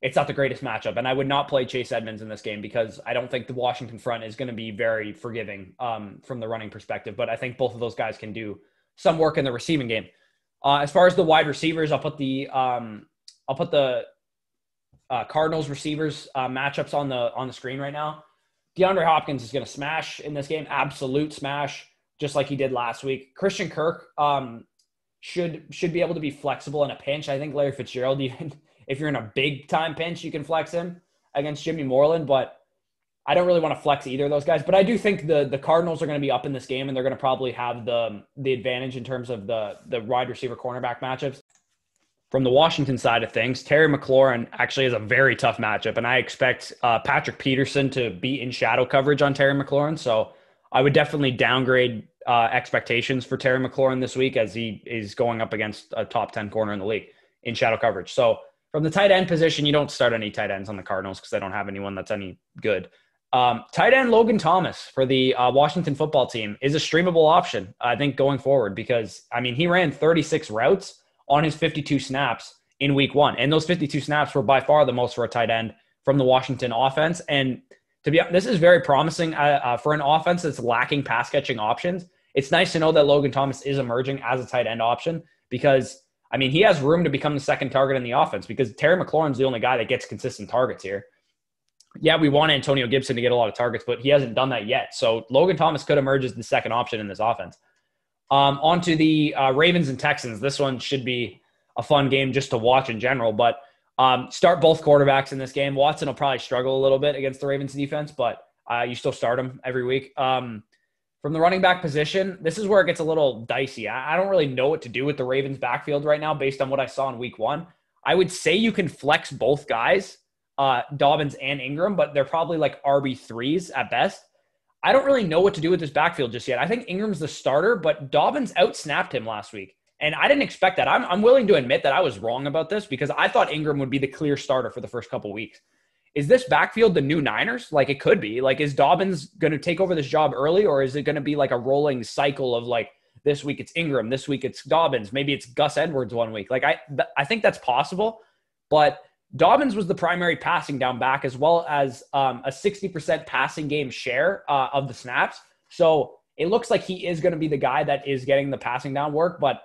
it's not the greatest matchup. And I would not play Chase Edmonds in this game because I don't think the Washington front is going to be very forgiving from the running perspective, but I think both of those guys can do some work in the receiving game. As far as the wide receivers, I'll put the Cardinals receivers matchups on the screen right now. DeAndre Hopkins is going to smash in this game, absolute smash, just like he did last week. Christian Kirk should be able to be flexible in a pinch. I think Larry Fitzgerald, even if you're in a big time pinch, you can flex him against Jimmy Moreland, but I don't really want to flex either of those guys. But I do think the Cardinals are going to be up in this game, and they're going to probably have the advantage in terms of the wide receiver cornerback matchups. From the Washington side of things, Terry McLaurin actually is a very tough matchup, and I expect Patrick Peterson to be in shadow coverage on Terry McLaurin. So I would definitely downgrade expectations for Terry McLaurin this week as he is going up against a top 10 corner in the league in shadow coverage. So from the tight end position, you don't start any tight ends on the Cardinals because they don't have anyone that's any good. Tight end Logan Thomas for the Washington football team is a streamable option, I think, going forward because, I mean, he ran 36 routes on his 52 snaps in week 1. And those 52 snaps were by far the most for a tight end from the Washington offense. And to be honest, this is very promising for an offense that's lacking pass catching options. It's nice to know that Logan Thomas is emerging as a tight end option because, I mean, he has room to become the second target in the offense because Terry McLaurin's the only guy that gets consistent targets here. Yeah, we want Antonio Gibson to get a lot of targets, but he hasn't done that yet. So Logan Thomas could emerge as the second option in this offense. On to the Ravens and Texans. This one should be a fun game just to watch in general, but start both quarterbacks in this game. Watson will probably struggle a little bit against the Ravens defense, but you still start him every week. From the running back position, this is where it gets a little dicey. I don't really know what to do with the Ravens backfield right now based on what I saw in week 1. I would say you can flex both guys, Dobbins and Ingram, but they're probably like RB3s at best. I don't really know what to do with this backfield just yet. I think Ingram's the starter, but Dobbins outsnapped him last week. And I didn't expect that. I'm willing to admit that I was wrong about this because I thought Ingram would be the clear starter for the first couple weeks. Is this backfield the new Niners? Like, it could be. Like, is Dobbins going to take over this job early, or is it going to be like a rolling cycle of like, this week it's Ingram, this week it's Dobbins, maybe it's Gus Edwards one week? Like, I think that's possible, but Dobbins was the primary passing down back as well as a 60% passing game share of the snaps. So it looks like he is going to be the guy that is getting the passing down work, but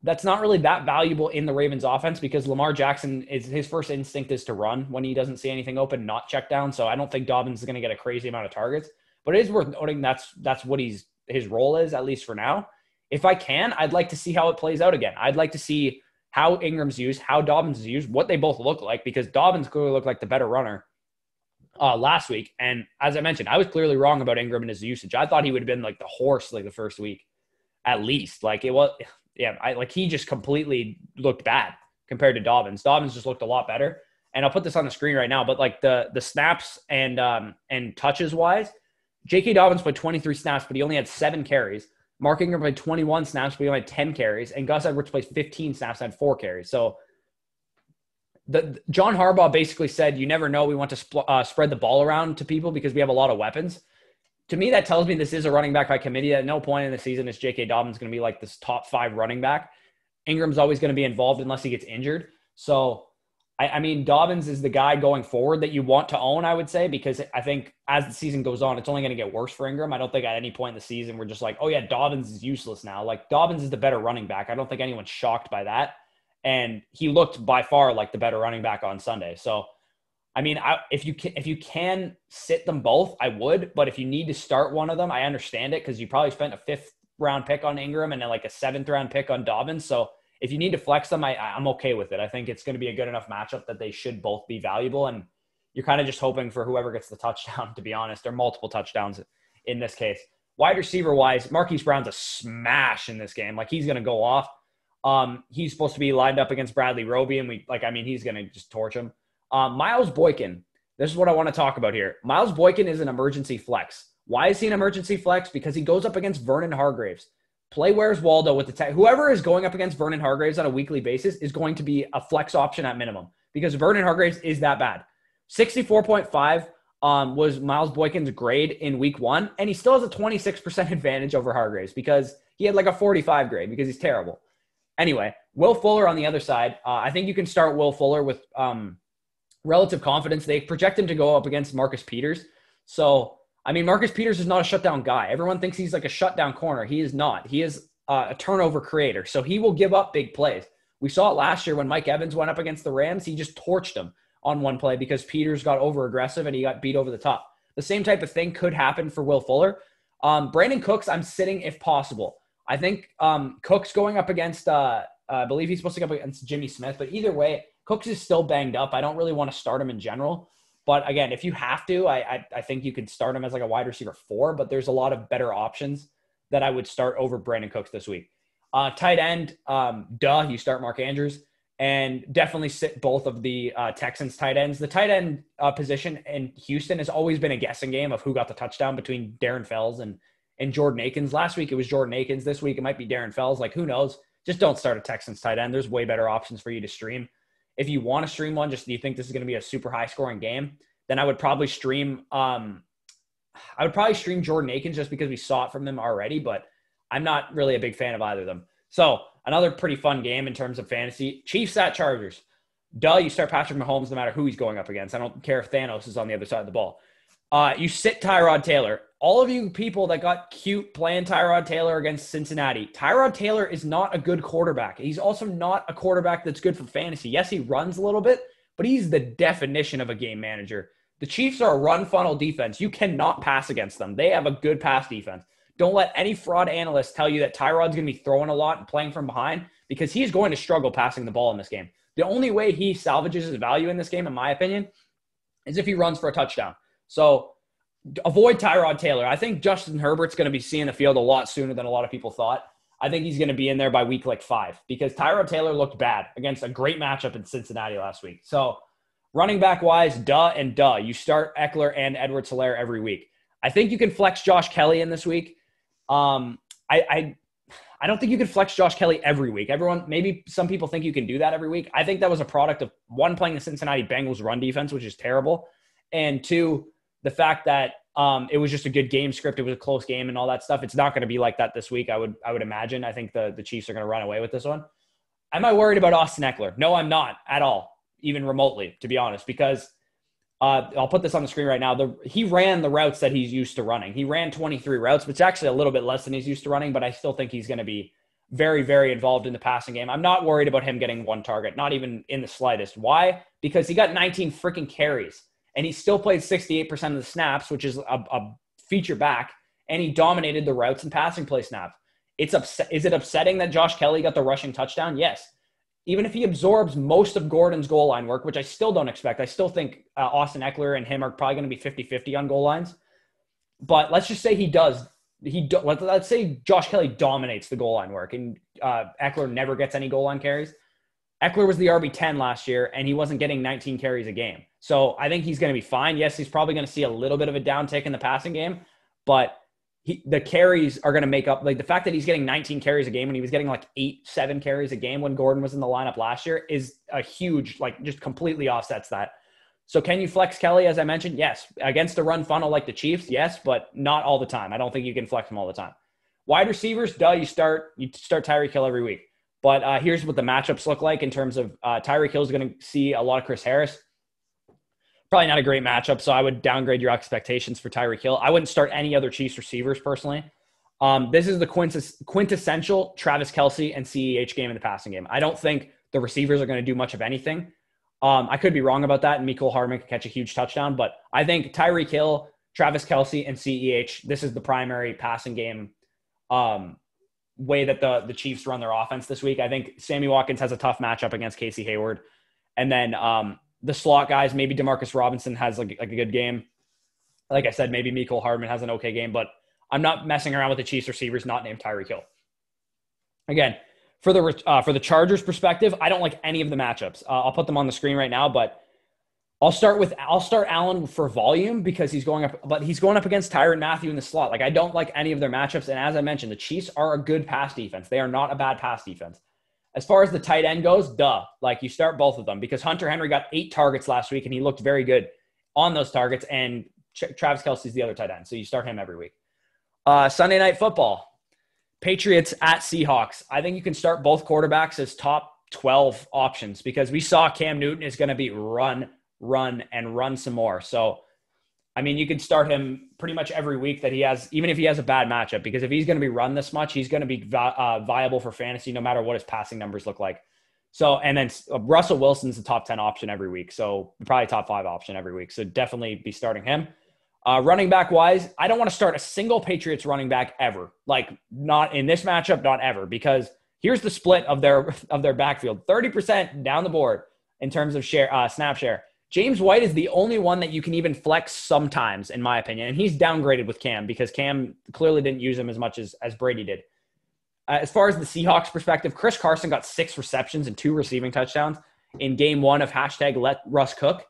that's not really that valuable in the Ravens offense because Lamar Jackson his first instinct is to run when he doesn't see anything open, not check down. So I don't think Dobbins is going to get a crazy amount of targets, but it is worth noting that's what his role is, at least for now. If I can, I'd like to see how it plays out again. I'd like to see how Ingram's used, how Dobbins is used, what they both look like, because Dobbins clearly looked like the better runner last week. And as I mentioned, I was clearly wrong about Ingram and his usage. I thought he would have been like the horse like the first week at least. Like it was, yeah, he just completely looked bad compared to Dobbins. Dobbins just looked a lot better. And I'll put this on the screen right now, but like the snaps and touches wise, J.K. Dobbins played 23 snaps, but he only had 7 carries. Mark Ingram played 21 snaps, but he only had 10 carries. And Gus Edwards played 15 snaps and had 4 carries. So John Harbaugh basically said, you never know. We want to spread the ball around to people because we have a lot of weapons. To me, that tells me this is a running back by committee. At no point in the season is J.K. Dobbins going to be like this top 5 running back. Ingram's always going to be involved unless he gets injured. So, I mean, Dobbins is the guy going forward that you want to own, I would say, because I think as the season goes on, it's only going to get worse for Ingram. I don't think at any point in the season we're just like, oh, yeah, Dobbins is useless now. Like, Dobbins is the better running back. I don't think anyone's shocked by that. And he looked by far like the better running back on Sunday. So, I mean, if you can sit them both, I would. But if you need to start one of them, I understand it because you probably spent a 5th-round pick on Ingram and then like a 7th-round pick on Dobbins. So if you need to flex them, I'm okay with it. I think it's going to be a good enough matchup that they should both be valuable. And you're kind of just hoping for whoever gets the touchdown, to be honest, or multiple touchdowns in this case. Wide receiver-wise, Marquise Brown's a smash in this game. Like, he's going to go off. He's supposed to be lined up against Bradley Roby, and he's going to just torch him. Miles Boykin, this is what I want to talk about here. Miles Boykin is an emergency flex. Why is he an emergency flex? Because he goes up against Vernon Hargreaves. Play Where's Waldo with the whoever is going up against Vernon Hargreaves on a weekly basis is going to be a flex option at minimum because Vernon Hargreaves is that bad. 64.5 was Miles Boykin's grade in week 1, and he still has a 26% advantage over Hargreaves because he had like a 45 grade because he's terrible. Anyway, Will Fuller on the other side. I think you can start Will Fuller with relative confidence. They project him to go up against Marcus Peters. So, I mean, Marcus Peters is not a shutdown guy. Everyone thinks he's like a shutdown corner. He is not. He is a turnover creator. So he will give up big plays. We saw it last year when Mike Evans went up against the Rams. He just torched him on one play because Peters got over aggressive and he got beat over the top. The same type of thing could happen for Will Fuller. Brandon Cooks, I'm sitting if possible. I think Cooks going up against, I believe he's supposed to go up against Jimmy Smith, but either way, Cooks is still banged up. I don't really want to start him in general. But again, if you have to, I think you could start him as like a wide receiver 4, but there's a lot of better options that I would start over Brandon Cooks this week. Tight end, you start Mark Andrews, and definitely sit both of the Texans tight ends. The tight end position in Houston has always been a guessing game of who got the touchdown between Darren Fells and Jordan Akins. Last week it was Jordan Akins. This week it might be Darren Fells. Like, who knows? Just don't start a Texans tight end. There's way better options for you to stream. If you want to stream one, just do you think this is going to be a super high scoring game, then I would probably stream Jordan Akins just because we saw it from them already, but I'm not really a big fan of either of them. So another pretty fun game in terms of fantasy. Chiefs at Chargers. You start Patrick Mahomes no matter who he's going up against. I don't care if Thanos is on the other side of the ball. You sit Tyrod Taylor. All of you people that got cute playing Tyrod Taylor against Cincinnati, Tyrod Taylor is not a good quarterback. He's also not a quarterback that's good for fantasy. Yes, he runs a little bit, but he's the definition of a game manager. The Chiefs are a run funnel defense. You cannot pass against them. They have a good pass defense. Don't let any fraud analyst tell you that Tyrod's going to be throwing a lot and playing from behind because he's going to struggle passing the ball in this game. The only way he salvages his value in this game, in my opinion, is if he runs for a touchdown. So avoid Tyrod Taylor. I think Justin Herbert's going to be seeing the field a lot sooner than a lot of people thought. I think he's going to be in there by week like 5 because Tyrod Taylor looked bad against a great matchup in Cincinnati last week. So running back wise, you start Eckler and Edwards-Helaire every week. I think you can flex Josh Kelly in this week. I don't think you can flex Josh Kelly every week. Maybe some people think you can do that every week. I think that was a product of 1, playing the Cincinnati Bengals run defense, which is terrible, and 2, the fact that it was just a good game script. It was a close game and all that stuff. It's not going to be like that this week, I would imagine. I think the Chiefs are going to run away with this one. Am I worried about Austin Eckler? No, I'm not at all, even remotely, to be honest, because I'll put this on the screen right now. He ran the routes that he's used to running. He ran 23 routes, which is actually a little bit less than he's used to running, but I still think he's going to be very, very involved in the passing game. I'm not worried about him getting 1 target, not even in the slightest. Why? Because he got 19 freaking carries. And he still played 68% of the snaps, which is a feature back, and he dominated the routes and passing play snaps. Is it upsetting that Josh Kelly got the rushing touchdown? Yes. even if he absorbs most of Gordon's goal line work, which I still don't expect, I still think Austin Eckler and him are probably going to be 50-50 on goal lines. But let's just say he does. Let's say Josh Kelly dominates the goal line work and Eckler never gets any goal line carries. Eckler was the RB10 last year, and he wasn't getting 19 carries a game. So I think he's going to be fine. Yes, he's probably going to see a little bit of a downtick in the passing game, but the carries are going to make up. Like the fact that he's getting 19 carries a game when he was getting like 7 carries a game when Gordon was in the lineup last year is a huge, like just completely offsets that. So can you flex Kelly, as I mentioned? Yes. Against a run funnel like the Chiefs, yes, but not all the time. I don't think you can flex him all the time. Wide receivers, you start Tyreek Hill every week. But here's what the matchups look like in terms of Tyreek Hill is going to see a lot of Chris Harris. Probably not a great matchup, so I would downgrade your expectations for Tyreek Hill. I wouldn't start any other Chiefs receivers personally. This is the quintessential Travis Kelce and CEH game in the passing game. I don't think the receivers are going to do much of anything. I could be wrong about that, and Mecole Hardman could catch a huge touchdown, but I think Tyreek Hill, Travis Kelce, and CEH, this is the primary passing game way that the Chiefs run their offense this week. I think Sammy Watkins has a tough matchup against Casey Hayward. And then the slot guys, maybe Demarcus Robinson has like a good game. Like I said, maybe Mecole Hardman has an okay game, but I'm not messing around with the Chiefs receivers not named Tyreek Hill. Again, for the Chargers perspective, I don't like any of the matchups. I'll put them on the screen right now, but I'll start Allen for volume because he's going up against Tyrann Mathieu in the slot. Like I don't like any of their matchups. And as I mentioned, the Chiefs are a good pass defense. They are not a bad pass defense. As far as the tight end goes, like you start both of them because Hunter Henry got 8 targets last week and he looked very good on those targets. And Travis Kelce's the other tight end. So you start him every week. Sunday Night Football, Patriots at Seahawks. I think you can start both quarterbacks as top 12 options because we saw Cam Newton is going to be run some more. So, I mean, you could start him pretty much every week that he has, even if he has a bad matchup, because if he's going to be run this much, he's going to be viable for fantasy no matter what his passing numbers look like. So, and then Russell Wilson's the top 10 option every week. So probably top 5 option every week. So definitely be starting him. Running back wise, I don't want to start a single Patriots running back ever. Like not in this matchup, not ever, because here's the split of their backfield. 30% down the board in terms of snap share. James White is the only one that you can even flex sometimes, in my opinion. And he's downgraded with Cam because Cam clearly didn't use him as much as Brady did. As far as the Seahawks perspective, Chris Carson got 6 receptions and 2 receiving touchdowns in game 1 of #LetRussCook.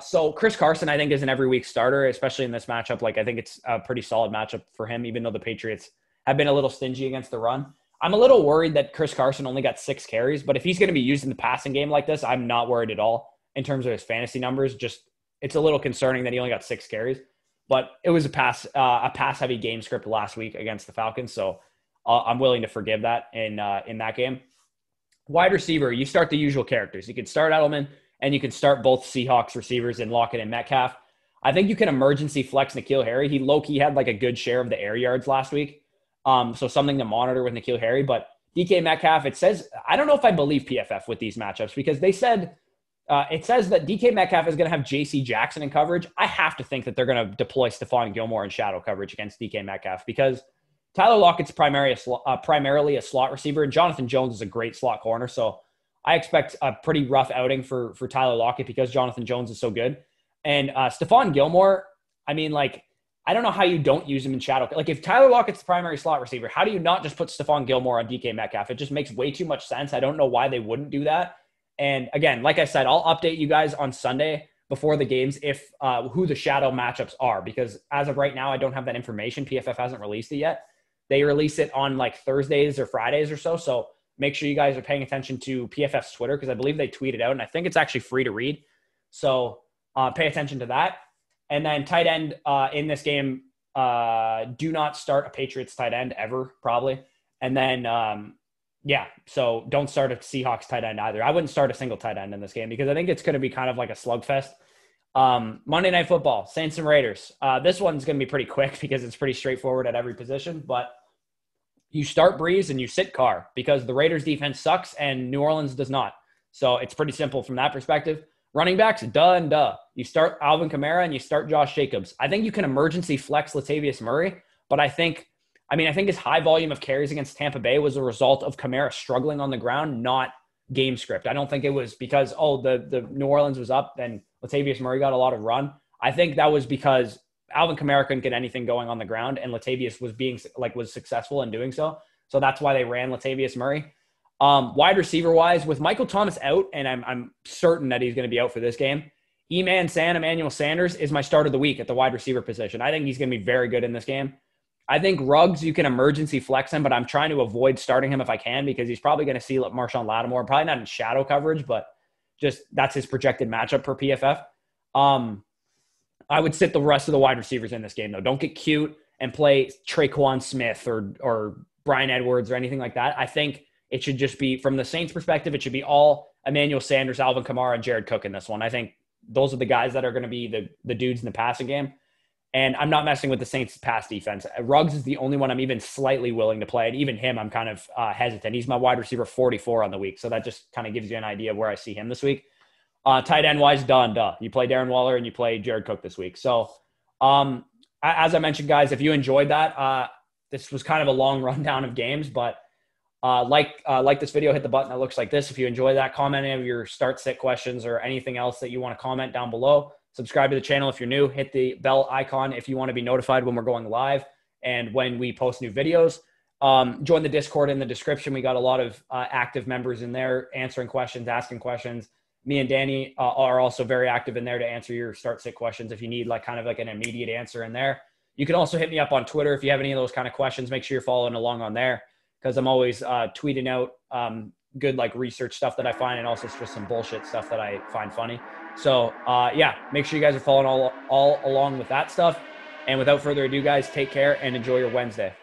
So Chris Carson, I think, is an every week starter, especially in this matchup. Like I think it's a pretty solid matchup for him, even though the Patriots have been a little stingy against the run. I'm a little worried that Chris Carson only got 6 carries, but if he's going to be used in the passing game like this, I'm not worried at all. In terms of his fantasy numbers, just it's a little concerning that he only got 6 carries, but it was a pass heavy game script last week against the Falcons. So I'm willing to forgive that in that game. Wide receiver, you start the usual characters. You can start Edelman and you can start both Seahawks receivers in Lockett and Metcalf. I think you can emergency flex N'Keal Harry. He low-key had like a good share of the air yards last week. So something to monitor with N'Keal Harry, but DK Metcalf, it says, I don't know if I believe PFF with these matchups because they said, it says that DK Metcalf is going to have J.C. Jackson in coverage. I have to think that they're going to deploy Stephon Gilmore in shadow coverage against DK Metcalf because Tyler Lockett's primarily a slot receiver, and Jonathan Jones is a great slot corner. So I expect a pretty rough outing for Tyler Lockett because Jonathan Jones is so good. And Stephon Gilmore, I mean, like, I don't know how you don't use him in shadow. Like, if Tyler Lockett's the primary slot receiver, how do you not just put Stephon Gilmore on DK Metcalf? It just makes way too much sense. I don't know why they wouldn't do that. And again, like I said, I'll update you guys on Sunday before the games if who the shadow matchups are, because as of right now, I don't have that information. PFF hasn't released it yet. They release it on like Thursdays or Fridays or so. So make sure you guys are paying attention to PFF's Twitter because I believe they tweet it out and I think it's actually free to read. So pay attention to that. And then tight end in this game, do not start a Patriots tight end ever, probably. And then so don't start a Seahawks tight end either. I wouldn't start a single tight end in this game because I think it's going to be kind of like a slugfest. Monday Night Football, Saints and Raiders. This one's going to be pretty quick because it's pretty straightforward at every position, but you start Breeze and you sit Carr because the Raiders defense sucks and New Orleans does not. So it's pretty simple from that perspective. Running backs, duh. You start Alvin Kamara and you start Josh Jacobs. I think you can emergency flex Latavius Murray, but I think his high volume of carries against Tampa Bay was a result of Kamara struggling on the ground, not game script. I don't think it was because, the New Orleans was up and Latavius Murray got a lot of run. I think that was because Alvin Kamara couldn't get anything going on the ground, and Latavius was successful in doing so. So that's why they ran Latavius Murray. Wide receiver wise, with Michael Thomas out, and I'm certain that he's going to be out for this game, Emmanuel Sanders is my start of the week at the wide receiver position. I think he's going to be very good in this game. I think Ruggs, you can emergency flex him, but I'm trying to avoid starting him if I can because he's probably going to see Marshawn Lattimore, probably not in shadow coverage, but just that's his projected matchup per PFF. I would sit the rest of the wide receivers in this game, though. Don't get cute and play Traquan Smith or Bryan Edwards or anything like that. I think it should just be, from the Saints' perspective, it should be all Emmanuel Sanders, Alvin Kamara, and Jared Cook in this one. I think those are the guys that are going to be the dudes in the passing game. And I'm not messing with the Saints' pass defense. Ruggs is the only one I'm even slightly willing to play. And even him, I'm kind of hesitant. He's my wide receiver 44 on the week. So that just kind of gives you an idea of where I see him this week. Tight end wise, duh. You play Darren Waller and you play Jared Cook this week. So as I mentioned, guys, if you enjoyed that, this was kind of a long rundown of games, but like this video, hit the button that looks like this. If you enjoy that, comment any of your start sit questions or anything else that you want to comment down below. Subscribe to the channel if you're new. Hit the bell icon if you want to be notified when we're going live and when we post new videos. Join the Discord in the description. We got a lot of active members in there answering questions, asking questions. Me and Danny are also very active in there to answer your start sit questions if you need kind of an immediate answer in there. You can also hit me up on Twitter if you have any of those kind of questions. Make sure you're following along on there because I'm always tweeting out good research stuff that I find and also just some bullshit stuff that I find funny. So make sure you guys are following all along with that stuff. And without further ado, guys, take care and enjoy your Wednesday.